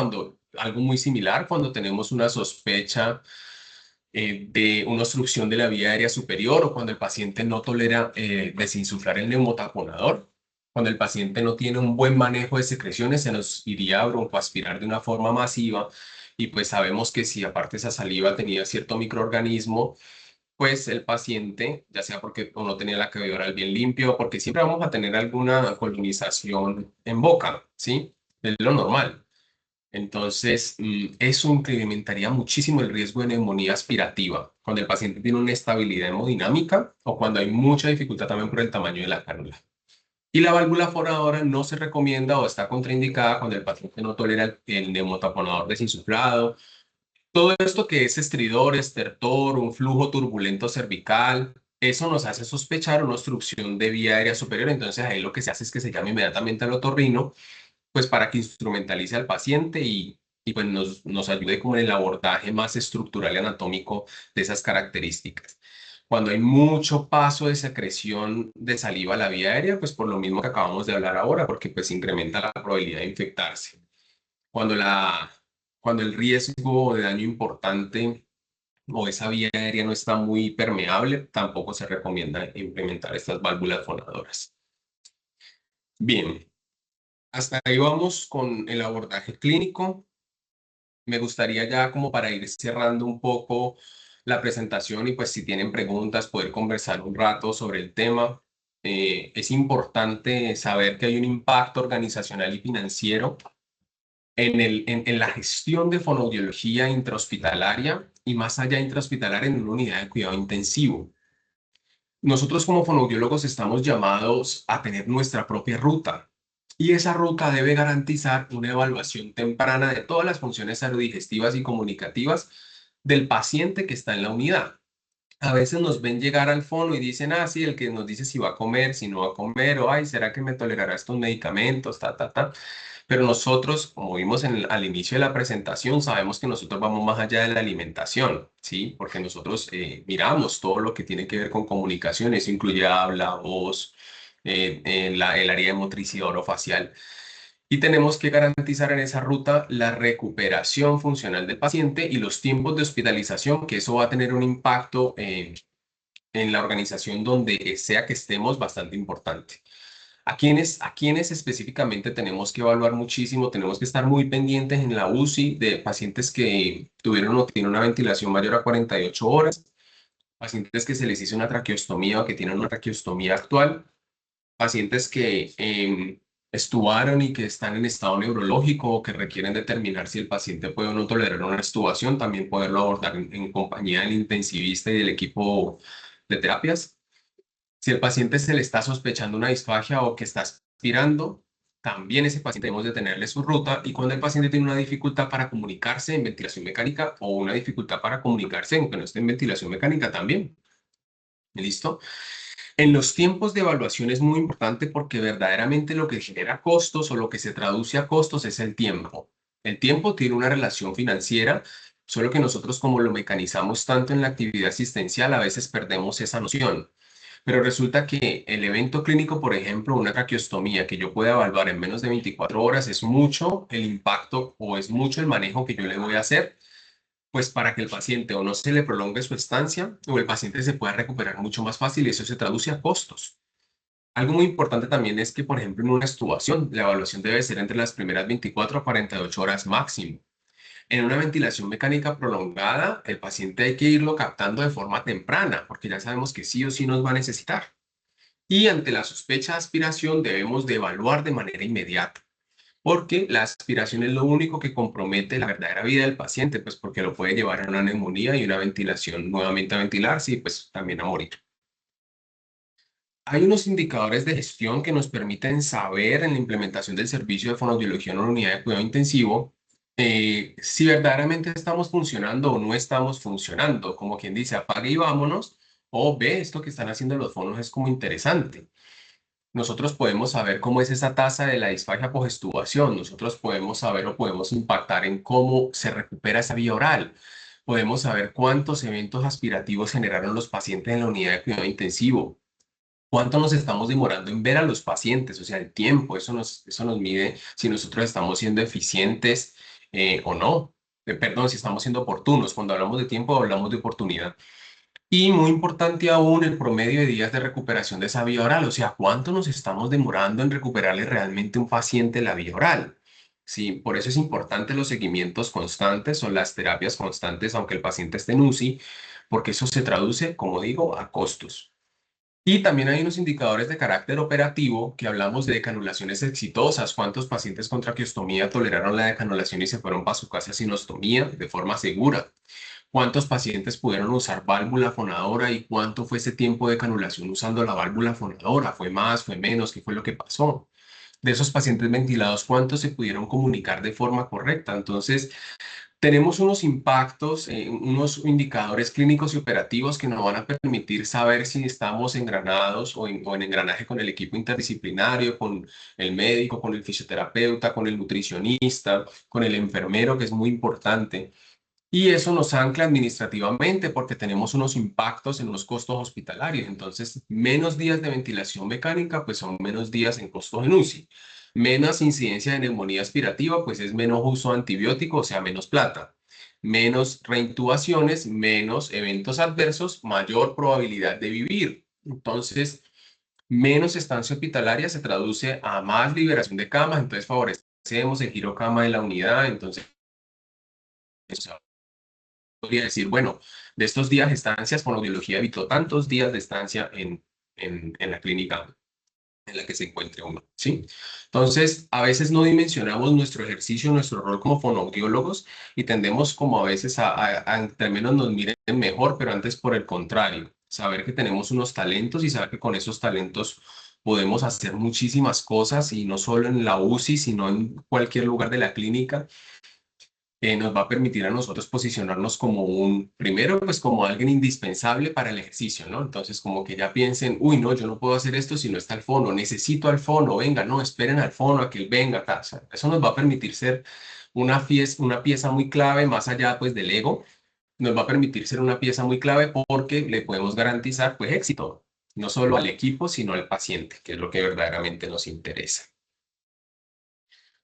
S1: algo muy similar, cuando tenemos una sospecha de una obstrucción de la vía aérea superior o cuando el paciente no tolera desinsuflar el neumotaponador, cuando el paciente no tiene un buen manejo de secreciones, se nos iría a broncoaspirar de una forma masiva y pues sabemos que si aparte esa saliva tenía cierto microorganismo, pues el paciente, ya sea porque no tenía la cavidad oral bien limpia o porque siempre vamos a tener alguna colonización en boca, ¿sí? Es lo normal. Entonces, eso incrementaría muchísimo el riesgo de neumonía aspirativa cuando el paciente tiene una estabilidad hemodinámica o cuando hay mucha dificultad también por el tamaño de la cánula. Y la válvula fonadora no se recomienda o está contraindicada cuando el paciente no tolera el neumotaponador desinsuflado. Todo esto que es estridor, estertor, un flujo turbulento cervical, eso nos hace sospechar una obstrucción de vía aérea superior. Entonces ahí lo que se hace es que se llama inmediatamente al otorrino pues para que instrumentalice al paciente y pues nos ayude como en el abordaje más estructural y anatómico de esas características. Cuando hay mucho paso de secreción de saliva a la vía aérea, pues por lo mismo que acabamos de hablar ahora, porque pues incrementa la probabilidad de infectarse. Cuando cuando el riesgo de daño importante o esa vía aérea no está muy permeable, tampoco se recomienda implementar estas válvulas fonadoras. Bien, Hasta ahí vamos con el abordaje clínico. Me gustaría ya como para ir cerrando un poco la presentación y pues si tienen preguntas poder conversar un rato sobre el tema. Es importante saber que hay un impacto organizacional y financiero en la gestión de fonoaudiología intrahospitalaria y más allá intrahospitalaria en una unidad de cuidado intensivo. Nosotros como fonoaudiólogos estamos llamados a tener nuestra propia ruta y esa ruta debe garantizar una evaluación temprana de todas las funciones aerodigestivas y comunicativas del paciente que está en la unidad. A veces nos ven llegar al fono y dicen, ah, sí, el que nos dice si va a comer, si no va a comer, o ay, ¿será que me tolerará estos medicamentos? Ta, ta, ta. Pero nosotros, como vimos al inicio de la presentación, sabemos que nosotros vamos más allá de la alimentación, ¿sí? Porque nosotros miramos todo lo que tiene que ver con comunicación, eso incluye habla, voz, el área de motricidad orofacial. Y tenemos que garantizar en esa ruta la recuperación funcional del paciente y los tiempos de hospitalización, que eso va a tener un impacto en la organización donde sea que estemos bastante importante. ¿A quiénes específicamente tenemos que evaluar muchísimo? Tenemos que estar muy pendientes en la UCI de pacientes que tuvieron o tienen una ventilación mayor a 48 horas, pacientes que se les hizo una traqueostomía o que tienen una traqueostomía actual, pacientes que estubaron y que están en estado neurológico o que requieren determinar si el paciente puede o no tolerar una extubación, también poderlo abordar en compañía del intensivista y del equipo de terapias. Si el paciente se le está sospechando una disfagia o que está aspirando, también ese paciente debemos detenerle su ruta y cuando el paciente tiene una dificultad para comunicarse en ventilación mecánica o una dificultad para comunicarse aunque no esté en ventilación mecánica también. ¿Listo? En los tiempos de evaluación es muy importante porque verdaderamente lo que genera costos o lo que se traduce a costos es el tiempo. El tiempo tiene una relación financiera, solo que nosotros como lo mecanizamos tanto en la actividad asistencial a veces perdemos esa noción. Pero resulta que el evento clínico, por ejemplo, una traqueostomía que yo pueda evaluar en menos de 24 horas, es mucho el impacto o es mucho el manejo que yo le voy a hacer, pues para que el paciente o no se le prolongue su estancia o el paciente se pueda recuperar mucho más fácil y eso se traduce a costos. Algo muy importante también es que, por ejemplo, en una extubación, la evaluación debe ser entre las primeras 24 a 48 horas máximo. En una ventilación mecánica prolongada, el paciente hay que irlo captando de forma temprana, porque ya sabemos que sí o sí nos va a necesitar. Y ante la sospecha de aspiración debemos de evaluar de manera inmediata, porque la aspiración es lo único que compromete la verdadera vida del paciente, pues porque lo puede llevar a una neumonía y una ventilación nuevamente a ventilarse y pues también a morir. Hay unos indicadores de gestión que nos permiten saber en la implementación del servicio de fonoaudiología en una unidad de cuidado intensivo si verdaderamente estamos funcionando o no estamos funcionando. Como quien dice, apague y vámonos, o ve, esto que están haciendo los fonos es como interesante. Nosotros podemos saber cómo es esa tasa de la disfagia postestubación. Nosotros podemos saber o podemos impactar en cómo se recupera esa vía oral. Podemos saber cuántos eventos aspirativos generaron los pacientes en la unidad de cuidado intensivo. ¿Cuánto nos estamos demorando en ver a los pacientes? O sea, el tiempo, eso nos mide si nosotros estamos siendo eficientes o no. Perdón, si estamos siendo oportunos. Cuando hablamos de tiempo, hablamos de oportunidad. Y muy importante aún, el promedio de días de recuperación de esa vía oral, o sea, cuánto nos estamos demorando en recuperarle realmente a un paciente la vía oral. Sí, por eso es importante los seguimientos constantes o las terapias constantes, aunque el paciente esté en UCI, porque eso se traduce, como digo, a costos. Y también hay unos indicadores de carácter operativo que hablamos de decanulaciones exitosas. ¿Cuántos pacientes con traqueostomía toleraron la decanulación y se fueron para su casa sin ostomía de forma segura? ¿Cuántos pacientes pudieron usar válvula fonadora y cuánto fue ese tiempo de canulación usando la válvula fonadora? ¿Fue más, fue menos? ¿Qué fue lo que pasó? De esos pacientes ventilados, ¿cuántos se pudieron comunicar de forma correcta? Entonces, tenemos unos impactos, unos indicadores clínicos y operativos que nos van a permitir saber si estamos engranados o en engranaje con el equipo interdisciplinario, con el médico, con el fisioterapeuta, con el nutricionista, con el enfermero, que es muy importante. Y eso nos ancla administrativamente porque tenemos unos impactos en los costos hospitalarios. Entonces, menos días de ventilación mecánica, pues son menos días en costos en UCI. Menos incidencia de neumonía aspirativa, pues es menos uso de antibiótico, o sea, menos plata. Menos reintubaciones, menos eventos adversos, mayor probabilidad de vivir. Entonces, Menos estancia hospitalaria se traduce a más liberación de camas, entonces favorecemos el giro cama de la unidad, entonces podría decir, bueno, de estos días de estancias, fonoaudiología evitó tantos días de estancia en la clínica en la que se encuentre uno, ¿sí? Entonces, a veces no dimensionamos nuestro ejercicio, nuestro rol como fonoaudiólogos y tendemos como a veces a entre menos nos miren mejor, pero antes por el contrario, saber que tenemos unos talentos y saber que con esos talentos podemos hacer muchísimas cosas y no solo en la UCI, sino en cualquier lugar de la clínica nos va a permitir a nosotros posicionarnos como primero, pues como alguien indispensable para el ejercicio, ¿no? Entonces, como que ya piensen, uy, no, yo no puedo hacer esto si no está el fono, necesito al fono, venga, no, esperen al fono a que él venga, tal. O sea, eso nos va a permitir ser una pieza muy clave, más allá, pues, del ego, nos va a permitir ser una pieza muy clave porque le podemos garantizar, pues, éxito, no solo al equipo, sino al paciente, que es lo que verdaderamente nos interesa.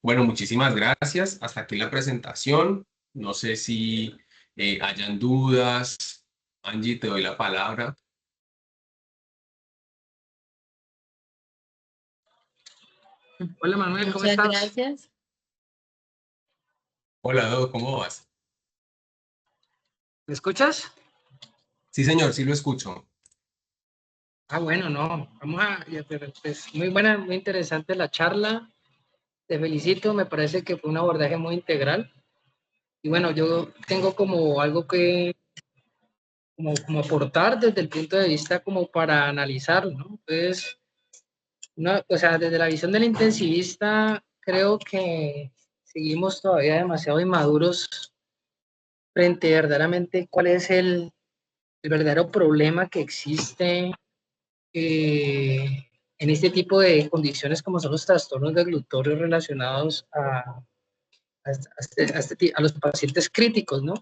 S1: Bueno, muchísimas gracias. Hasta aquí la presentación. No sé si hayan dudas. Angie, te doy la palabra.
S2: Hola Manuel, ¿cómo
S3: Muchas
S2: estás?
S3: gracias.
S1: Hola, Dodo, ¿cómo vas?
S2: ¿Me escuchas?
S1: Sí, señor, sí lo escucho.
S2: Ah, bueno, no. Pues, muy buena, muy interesante la charla. Te felicito, me parece que fue un abordaje muy integral. Y bueno, yo tengo como algo que como aportar desde el punto de vista como para analizarlo, ¿no? Entonces, no, o sea, desde la visión del intensivista, creo que seguimos todavía demasiado inmaduros frente verdaderamente cuál es el verdadero problema que existe en este tipo de condiciones como son los trastornos de glutorio relacionados a los pacientes críticos, ¿no?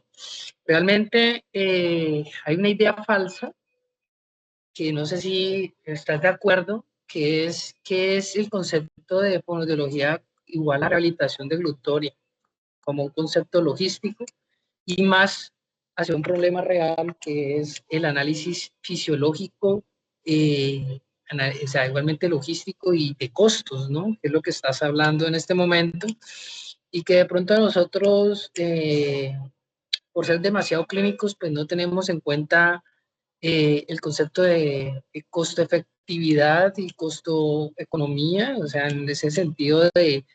S2: Realmente hay una idea falsa que no sé si estás de acuerdo, que es el concepto de fonoaudiología igual a rehabilitación de glutoria, como un concepto logístico y más hacia un problema real que es el análisis fisiológico, eh, o sea, igualmente logístico y de costos, ¿no? Que es lo que estás hablando en este momento y que de pronto nosotros, por ser demasiado clínicos, pues no tenemos en cuenta el concepto de costo efectividad y costo economía, o sea, en ese sentido de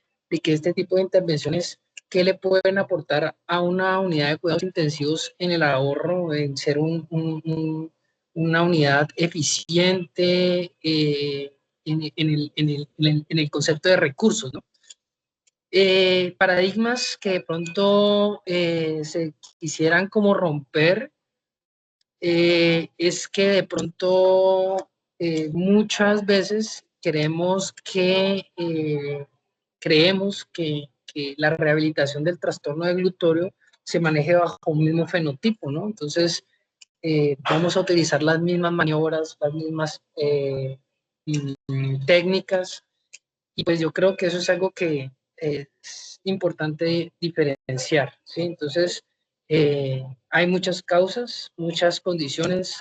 S2: que este tipo de intervenciones, ¿qué le pueden aportar a una unidad de cuidados intensivos en el ahorro, en ser una unidad eficiente en el concepto de recursos, ¿no? Paradigmas que de pronto se quisieran como romper es que de pronto muchas veces creemos que la rehabilitación del trastorno de glutorio se maneje bajo un mismo fenotipo, ¿no? Entonces, vamos a utilizar las mismas maniobras, las mismas técnicas, y pues yo creo que eso es algo que es importante diferenciar, ¿sí? Entonces, hay muchas causas, muchas condiciones,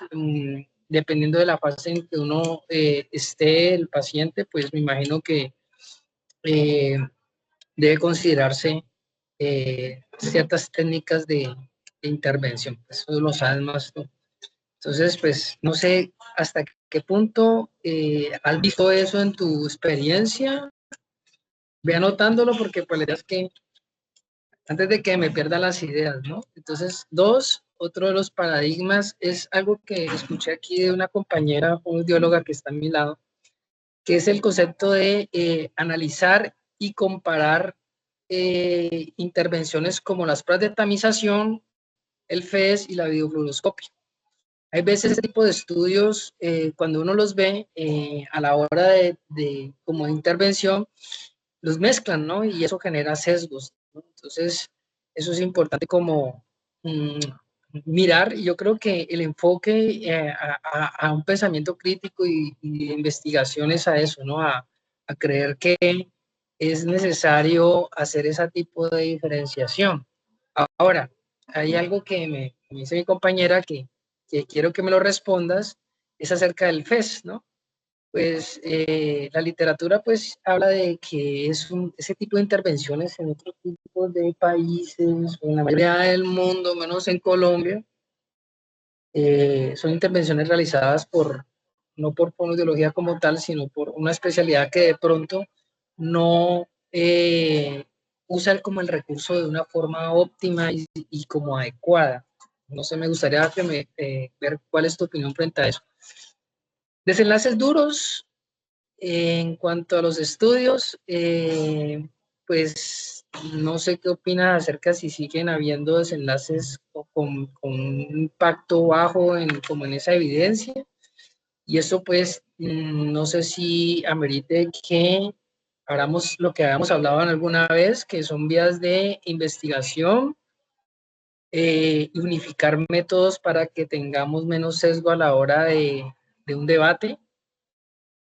S2: dependiendo de la fase en que uno esté el paciente, pues me imagino que eh, debe considerarse ciertas técnicas de intervención. Eso lo sabes más tú. Entonces, pues no sé hasta qué punto has visto eso en tu experiencia. Ve anotándolo porque pues la idea es que antes de que me pierda las ideas, ¿no? Entonces, dos, otro de los paradigmas es algo que escuché aquí de una compañera, una bióloga que está a mi lado, que es el concepto de analizar y comparar intervenciones como las pruebas de tamización, el FES y la videofluoroscopia. Hay veces este tipo de estudios, cuando uno los ve a la hora como de intervención, los mezclan, ¿no? Y eso genera sesgos, ¿no? Entonces, eso es importante como mm, mirar, y yo creo que el enfoque a un pensamiento crítico y de investigaciones a eso, ¿no? A creer que es necesario hacer ese tipo de diferenciación. Ahora, hay algo que me dice mi compañera que quiero que me lo respondas, es acerca del FES, ¿no? pues la literatura pues habla de que ese tipo de intervenciones en otros tipos de países, o en la mayoría del mundo, menos en Colombia, son intervenciones realizadas no por fonoaudiología como tal, sino por una especialidad que de pronto no usa como el recurso de una forma óptima y como adecuada. No sé, me gustaría ver cuál es tu opinión frente a eso. Desenlaces duros, en cuanto a los estudios, pues no sé qué opinas acerca si siguen habiendo desenlaces con un impacto bajo como en esa evidencia. Y eso pues no sé si amerite que hagamos lo que habíamos hablado en alguna vez, que son vías de investigación y unificar métodos para que tengamos menos sesgo a la hora de un debate.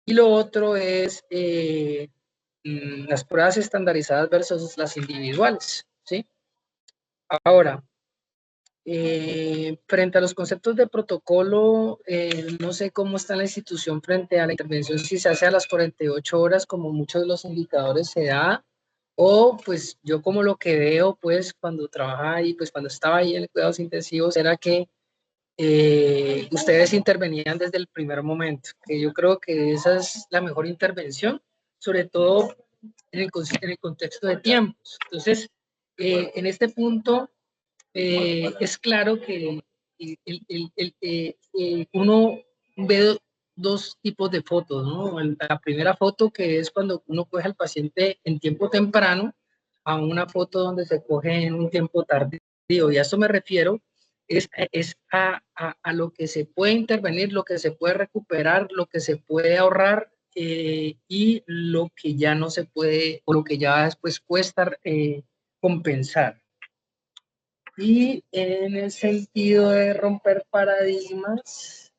S2: Y lo otro es las pruebas estandarizadas versus las individuales, ¿sí? Ahora, frente a los conceptos de protocolo, no sé cómo está la institución frente a la intervención, si se hace a las 48 horas, como muchos de los indicadores se da, o pues yo como lo que veo, pues cuando trabajaba ahí, pues cuando estaba ahí en cuidados intensivos, era que ustedes intervenían desde el primer momento, que yo creo que esa es la mejor intervención, sobre todo en el contexto de tiempos. Entonces, en este punto, es claro que uno ve dos tipos de fotos, ¿no? La primera foto, que es cuando uno coge al paciente en tiempo temprano, a una foto donde se coge en un tiempo tardío. Y a eso me refiero, es a lo que se puede intervenir, lo que se puede recuperar, lo que se puede ahorrar y lo que ya no se puede, o lo que ya después cuesta compensar. Y en el sentido de romper paradigmas,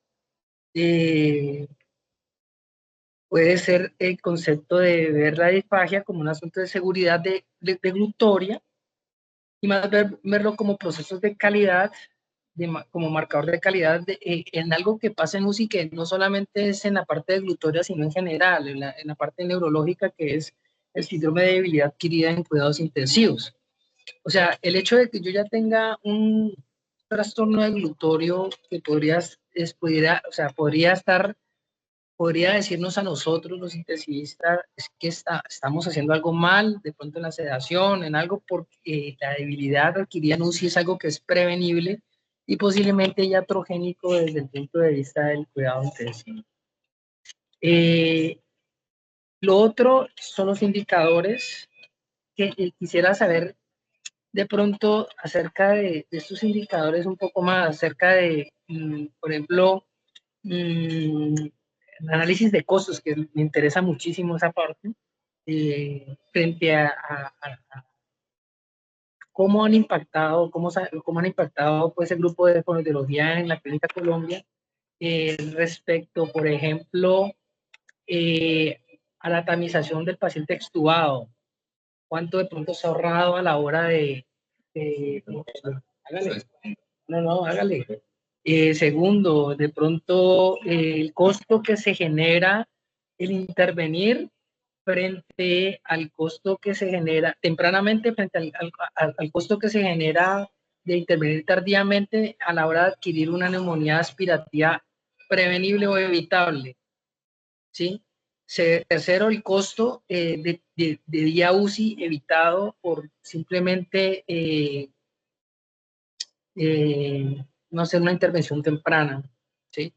S2: puede ser el concepto de ver la disfagia como un asunto de seguridad de glutoria y más verlo como procesos de calidad, como marcador de calidad en algo que pasa en UCI, que no solamente es en la parte de glutoria, sino en general, en la parte neurológica, que es el síndrome de debilidad adquirida en cuidados intensivos. O sea, el hecho de que yo ya tenga un trastorno de glutorio que podría decirnos a nosotros, los intensivistas, es que estamos haciendo algo mal, de pronto en la sedación, en algo, porque la debilidad adquirida en UCI es algo que es prevenible y posiblemente iatrogénico desde el punto de vista del cuidado intensivo. Lo otro son los indicadores que quisiera saber de pronto acerca de estos indicadores un poco más, acerca de, por ejemplo, el análisis de costos, que me interesa muchísimo esa parte, frente a cómo han impactado, cómo han impactado pues, el grupo de fonoaudiología en la Clínica Colombia, respecto, por ejemplo, a la tamización del paciente extubado, cuánto de pronto se ha ahorrado a la hora hágale. No, hágale. Segundo, de pronto el costo que se genera el intervenir frente al costo que se genera tempranamente, frente al costo que se genera de intervenir tardíamente a la hora de adquirir una neumonía aspirativa prevenible o evitable, ¿sí? Tercero, el costo de día UCI evitado por simplemente no hacer una intervención temprana, ¿sí?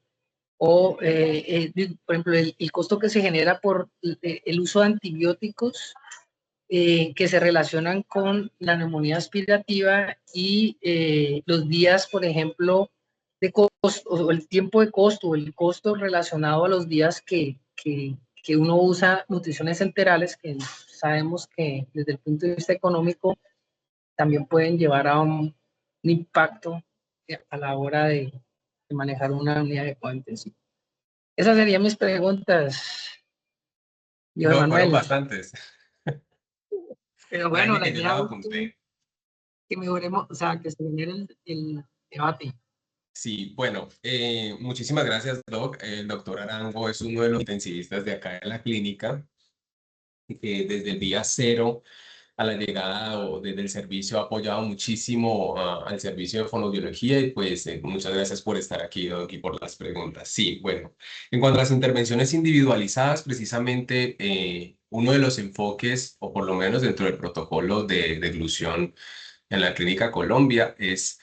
S2: O, por ejemplo, el costo que se genera por el uso de antibióticos que se relacionan con la neumonía aspirativa y los días, por ejemplo, de costo, o el tiempo de costo, o el costo relacionado a los días que uno usa nutriciones enterales, que sabemos que desde el punto de vista económico también pueden llevar a un impacto a la hora de manejar una unidad de cuidado intensivo. Esas serían mis preguntas, Dios
S1: No, fueron
S2: Manuel.
S1: bastantes.
S2: Pero bueno,
S1: Tranqui
S2: la
S1: que yo las
S2: idea es
S1: apunté.
S2: que mejoremos, o sea, que se genere el debate.
S1: Sí, bueno, muchísimas gracias, Doc. El doctor Arango es uno de los intensivistas de acá en la clínica, que desde el día cero a la llegada o desde el servicio ha apoyado muchísimo al servicio de fonoaudiología y pues muchas gracias por estar aquí, Doc, y por las preguntas. Sí, bueno, en cuanto a las intervenciones individualizadas, precisamente uno de los enfoques, o por lo menos dentro del protocolo de deglución en la Clínica Colombia, es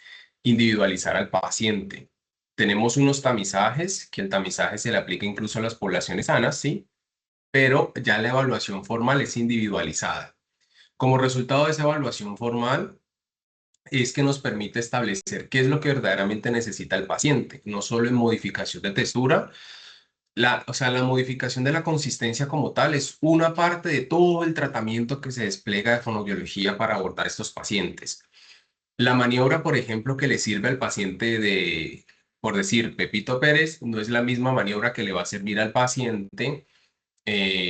S1: individualizar al paciente. Tenemos unos tamizajes, que el tamizaje se le aplica incluso a las poblaciones sanas, ¿sí? Pero ya la evaluación formal es individualizada. Como resultado de esa evaluación formal, es que nos permite establecer qué es lo que verdaderamente necesita el paciente, no solo en modificación de textura, o sea, la modificación de la consistencia como tal es una parte de todo el tratamiento que se despliega de fonoaudiología para abordar estos pacientes. La maniobra, por ejemplo, que le sirve al paciente de, por decir, Pepito Pérez, no es la misma maniobra que le va a servir al paciente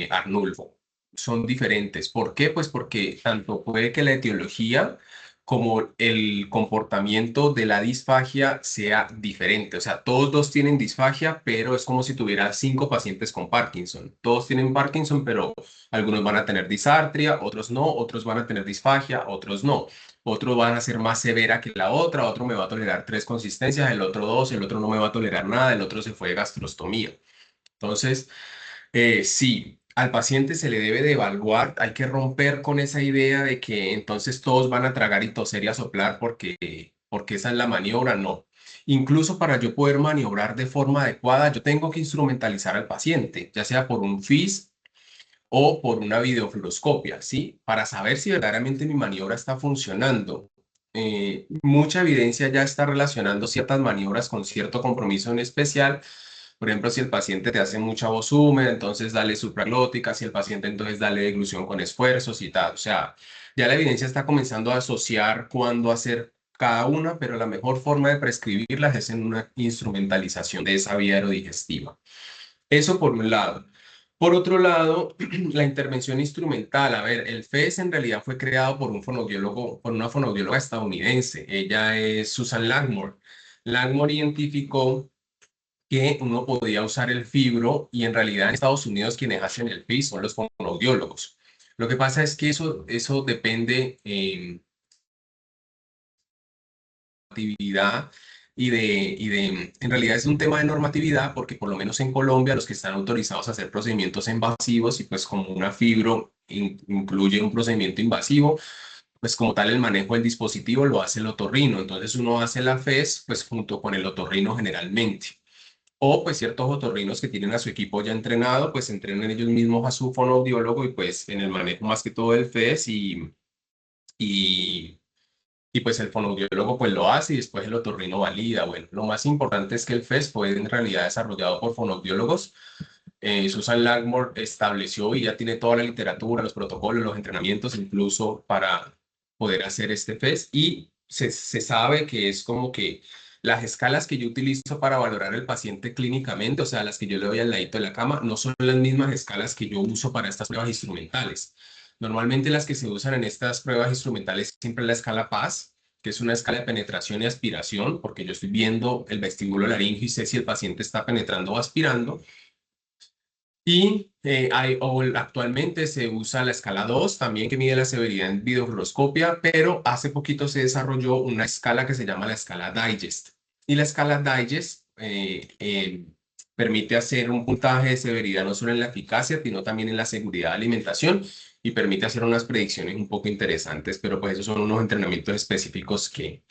S1: Arnulfo. Son diferentes. ¿Por qué? Pues porque tanto puede que la etiología como el comportamiento de la disfagia sea diferente. O sea, todos dos tienen disfagia, pero es como si tuviera 5 pacientes con Parkinson. Todos tienen Parkinson, pero algunos van a tener disartria, otros no, otros van a tener disfagia, otros no. Otros van a ser más severa que la otra, otro me va a tolerar 3 consistencias, el otro 2, el otro no me va a tolerar nada, el otro se fue de gastrostomía. Entonces, sí, al paciente se le debe de evaluar, hay que romper con esa idea de que entonces todos van a tragar y toser y a soplar porque esa es la maniobra, no. Incluso para yo poder maniobrar de forma adecuada, yo tengo que instrumentalizar al paciente, ya sea por un FIS o por una videofluoroscopia, ¿sí? Para saber si verdaderamente mi maniobra está funcionando. Mucha evidencia ya está relacionando ciertas maniobras con cierto compromiso en especial. Por ejemplo, si el paciente te hace mucha voz húmeda, entonces dale supraglótica, si el paciente entonces dale deglución con esfuerzos y tal. O sea, ya la evidencia está comenzando a asociar cuándo hacer cada una, pero la mejor forma de prescribirlas es en una instrumentalización de esa vía aerodigestiva. Eso por un lado. Por otro lado, la intervención instrumental. A ver, el FES en realidad fue creado por un fonoaudiólogo, por una fonoaudióloga estadounidense. Ella es Susan Langmore. Langmore identificó que uno podía usar el fibro y en realidad en Estados Unidos quienes hacen el FIS son los fonoaudiólogos. Lo que pasa es que eso depende normatividad en realidad es un tema de normatividad porque por lo menos en Colombia los que están autorizados a hacer procedimientos invasivos y pues como una fibro incluye un procedimiento invasivo, pues como tal el manejo del dispositivo lo hace el otorrino, entonces uno hace la FES pues junto con el otorrino generalmente. O pues ciertos otorrinos que tienen a su equipo ya entrenado, pues entrenan ellos mismos a su fonoaudiólogo y pues en el manejo más que todo del FES y, y pues el fonoaudiólogo pues lo hace y después el otorrino valida. Bueno, lo más importante es que el FES fue en realidad desarrollado por fonoaudiólogos. Susan Langmore estableció y ya tiene toda la literatura, los protocolos, los entrenamientos, incluso para poder hacer este FES. Y se sabe que es como que las escalas que yo utilizo para valorar al paciente clínicamente, o sea, las que yo le doy al ladito de la cama, no son las mismas escalas que yo uso para estas pruebas instrumentales. Normalmente las que se usan en estas pruebas instrumentales siempre es la escala PAS, que es una escala de penetración y aspiración, porque yo estoy viendo el vestíbulo laríngeo y sé si el paciente está penetrando o aspirando. Y actualmente se usa la escala 2 también que mide la severidad en videofluoroscopia, pero hace poquito se desarrolló una escala que se llama la escala Digest. Y la escala Digest permite hacer un puntaje de severidad no solo en la eficacia, sino también en la seguridad de alimentación y permite hacer unas predicciones un poco interesantes, pero pues esos son unos entrenamientos específicos que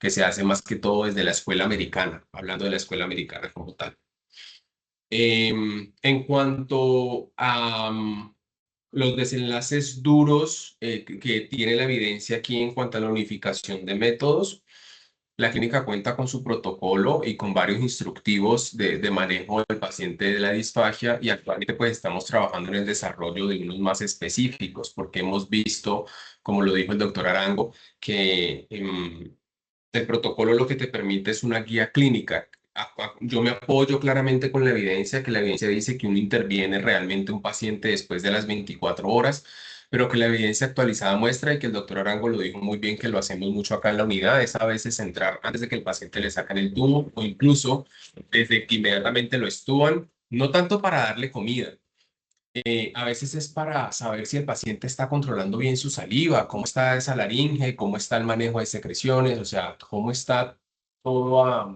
S1: se hacen más que todo desde la escuela americana, hablando de la escuela americana como tal. En cuanto a los desenlaces duros que tiene la evidencia aquí en cuanto a la unificación de métodos, la clínica cuenta con su protocolo y con varios instructivos de manejo del paciente de la disfagia y actualmente pues estamos trabajando en el desarrollo de unos más específicos porque hemos visto, como lo dijo el doctor Arango, que el protocolo lo que te permite es una guía clínica. Yo me apoyo claramente con la evidencia, que la evidencia dice que uno interviene realmente un paciente después de las 24 horas, pero que la evidencia actualizada muestra, y que el doctor Arango lo dijo muy bien, que lo hacemos mucho acá en la unidad, es a veces entrar antes de que el paciente le sacan el tubo o incluso desde que inmediatamente lo estuban, no tanto para darle comida, a veces es para saber si el paciente está controlando bien su saliva, cómo está esa laringe, cómo está el manejo de secreciones, o sea, cómo está toda,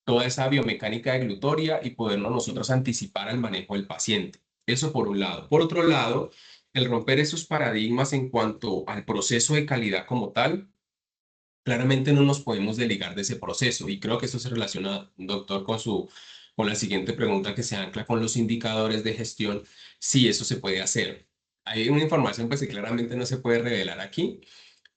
S1: toda esa biomecánica de glutoria y podernos nosotros anticipar al manejo del paciente. Eso por un lado. Por otro lado, el romper esos paradigmas en cuanto al proceso de calidad como tal, claramente no nos podemos desligar de ese proceso y creo que eso se relaciona, doctor, con la siguiente pregunta que se ancla con los indicadores de gestión, si eso se puede hacer. Hay una información pues que claramente no se puede revelar aquí,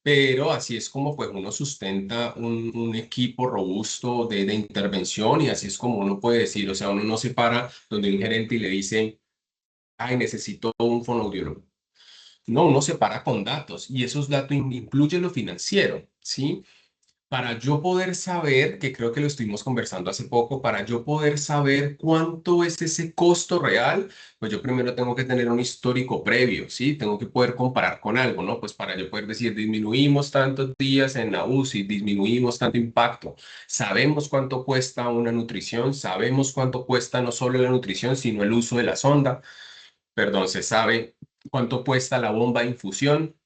S1: pero así es como pues uno sustenta un equipo robusto de intervención y así es como uno puede decir, o sea, uno no se para donde un gerente y le dice, ay, necesito un fonoaudiólogo. No, uno se para con datos y esos datos incluyen lo financiero, ¿sí? Para yo poder saber, que creo que lo estuvimos conversando hace poco, para yo poder saber cuánto es ese costo real, pues yo primero tengo que tener un histórico previo, ¿sí? Tengo que poder comparar con algo, ¿no? Pues para yo poder decir, disminuimos tantos días en la UCI, disminuimos tanto impacto, sabemos cuánto cuesta una nutrición, sabemos cuánto cuesta no solo la nutrición, sino el uso de la sonda, perdón, se sabe cuánto cuesta la bomba de infusión,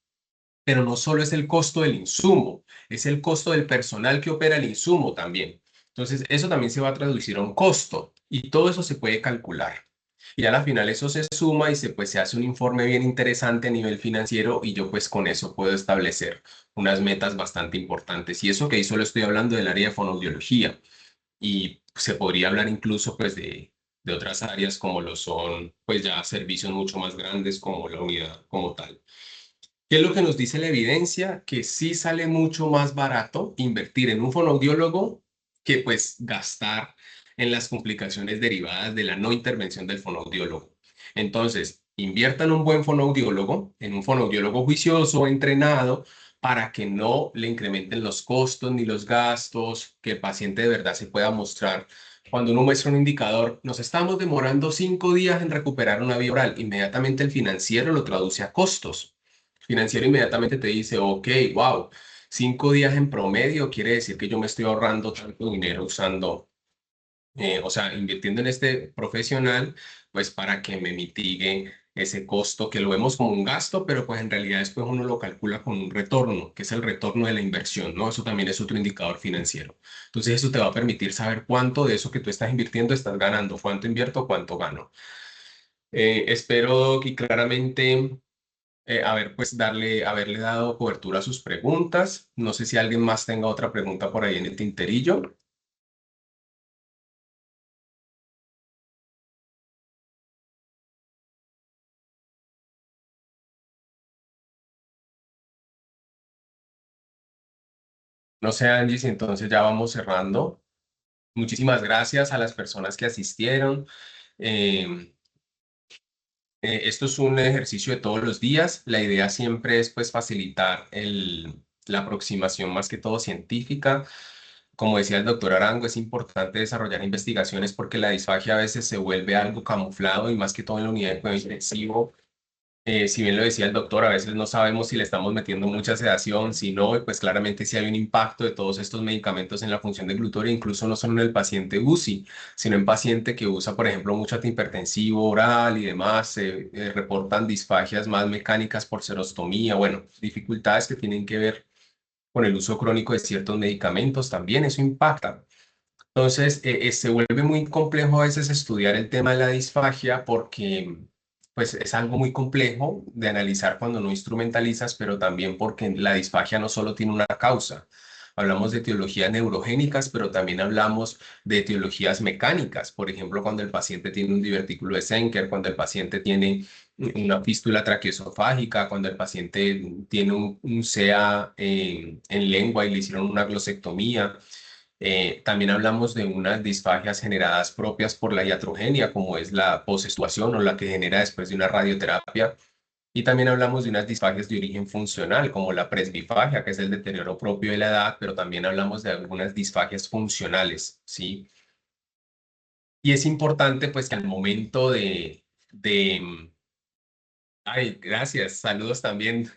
S1: pero no solo es el costo del insumo, es el costo del personal que opera el insumo también. Entonces, eso también se va a traducir a un costo y todo eso se puede calcular. Y a la final eso se suma y pues, se hace un informe bien interesante a nivel financiero y yo pues con eso puedo establecer unas metas bastante importantes. Y eso que ahí solo estoy hablando del área de fonoaudiología y se podría hablar incluso pues de otras áreas como lo son pues ya servicios mucho más grandes como la unidad como tal. ¿Qué es lo que nos dice la evidencia? Que sí sale mucho más barato invertir en un fonoaudiólogo que pues gastar en las complicaciones derivadas de la no intervención del fonoaudiólogo. Entonces, inviertan en un buen fonoaudiólogo, en un fonoaudiólogo juicioso, entrenado, para que no le incrementen los costos ni los gastos, que el paciente de verdad se pueda mostrar. Cuando uno muestra un indicador, nos estamos demorando 5 días en recuperar una vía oral, inmediatamente el financiero lo traduce a costos. Financiero inmediatamente te dice, ok, wow, 5 días en promedio quiere decir que yo me estoy ahorrando tanto dinero usando, o sea, invirtiendo en este profesional, pues para que me mitigue ese costo que lo vemos como un gasto, pero pues en realidad después uno lo calcula con un retorno, que es el retorno de la inversión, ¿no? Eso también es otro indicador financiero. Entonces eso te va a permitir saber cuánto de eso que tú estás invirtiendo estás ganando, cuánto invierto, cuánto gano. Espero que claramente pues haberle dado cobertura a sus preguntas. No sé si alguien más tenga otra pregunta por ahí en el tinterillo. No sé, Angie, si entonces ya vamos cerrando. Muchísimas gracias a las personas que asistieron. Eh, Esto es un ejercicio de todos los días. La idea siempre es pues facilitar la aproximación más que todo científica. Como decía el doctor Arango, es importante desarrollar investigaciones porque la disfagia a veces se vuelve algo camuflado y más que todo en la unidad de cuidado intensivo. Si bien lo decía el doctor, a veces no sabemos si le estamos metiendo mucha sedación, si no, y pues claramente si hay un impacto de todos estos medicamentos en la función de glutoria, incluso no solo en el paciente UCI, sino en paciente que usa, por ejemplo, mucho antihipertensivo oral y demás, se reportan disfagias más mecánicas por serostomía, bueno, dificultades que tienen que ver con el uso crónico de ciertos medicamentos, también eso impacta. Entonces, se vuelve muy complejo a veces estudiar el tema de la disfagia porque pues, es algo muy complejo de analizar cuando no instrumentalizas, pero también porque la disfagia no solo tiene una causa. Hablamos de etiologías neurogénicas, pero también hablamos de etiologías mecánicas. Por ejemplo, cuando el paciente tiene un divertículo de Senker, cuando el paciente tiene una fístula traqueosofágica, cuando el paciente tiene un CA en lengua y le hicieron una glosectomía. También hablamos de unas disfagias generadas propias por la iatrogenia, como es la posestuación o la que genera después de una radioterapia. Y también hablamos de unas disfagias de origen funcional, como la presbifagia, que es el deterioro propio de la edad, pero también hablamos de algunas disfagias funcionales, ¿sí? Y es importante, pues, que al momento Ay, gracias. Saludos también.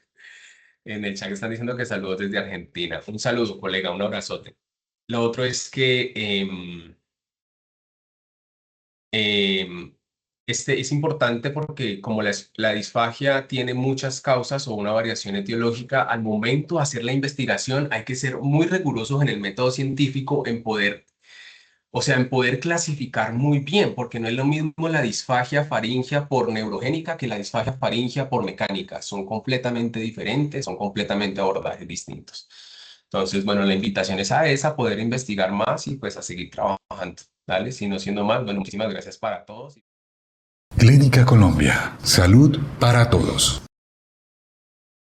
S1: En el chat están diciendo que saludos desde Argentina. Un saludo, colega, un abrazote. Lo otro es que este es importante porque como la disfagia tiene muchas causas o una variación etiológica, al momento de hacer la investigación hay que ser muy rigurosos en el método científico en poder, o sea, en poder clasificar muy bien, porque no es lo mismo la disfagia faríngea por neurogénica que la disfagia faríngea por mecánica. Son completamente diferentes, son completamente abordajes distintos. Entonces, bueno, la invitación es a esa, poder investigar más y pues a seguir trabajando. Dale, si no siendo más, bueno, muchísimas gracias para todos.
S3: Clínica Colombia. Salud para todos.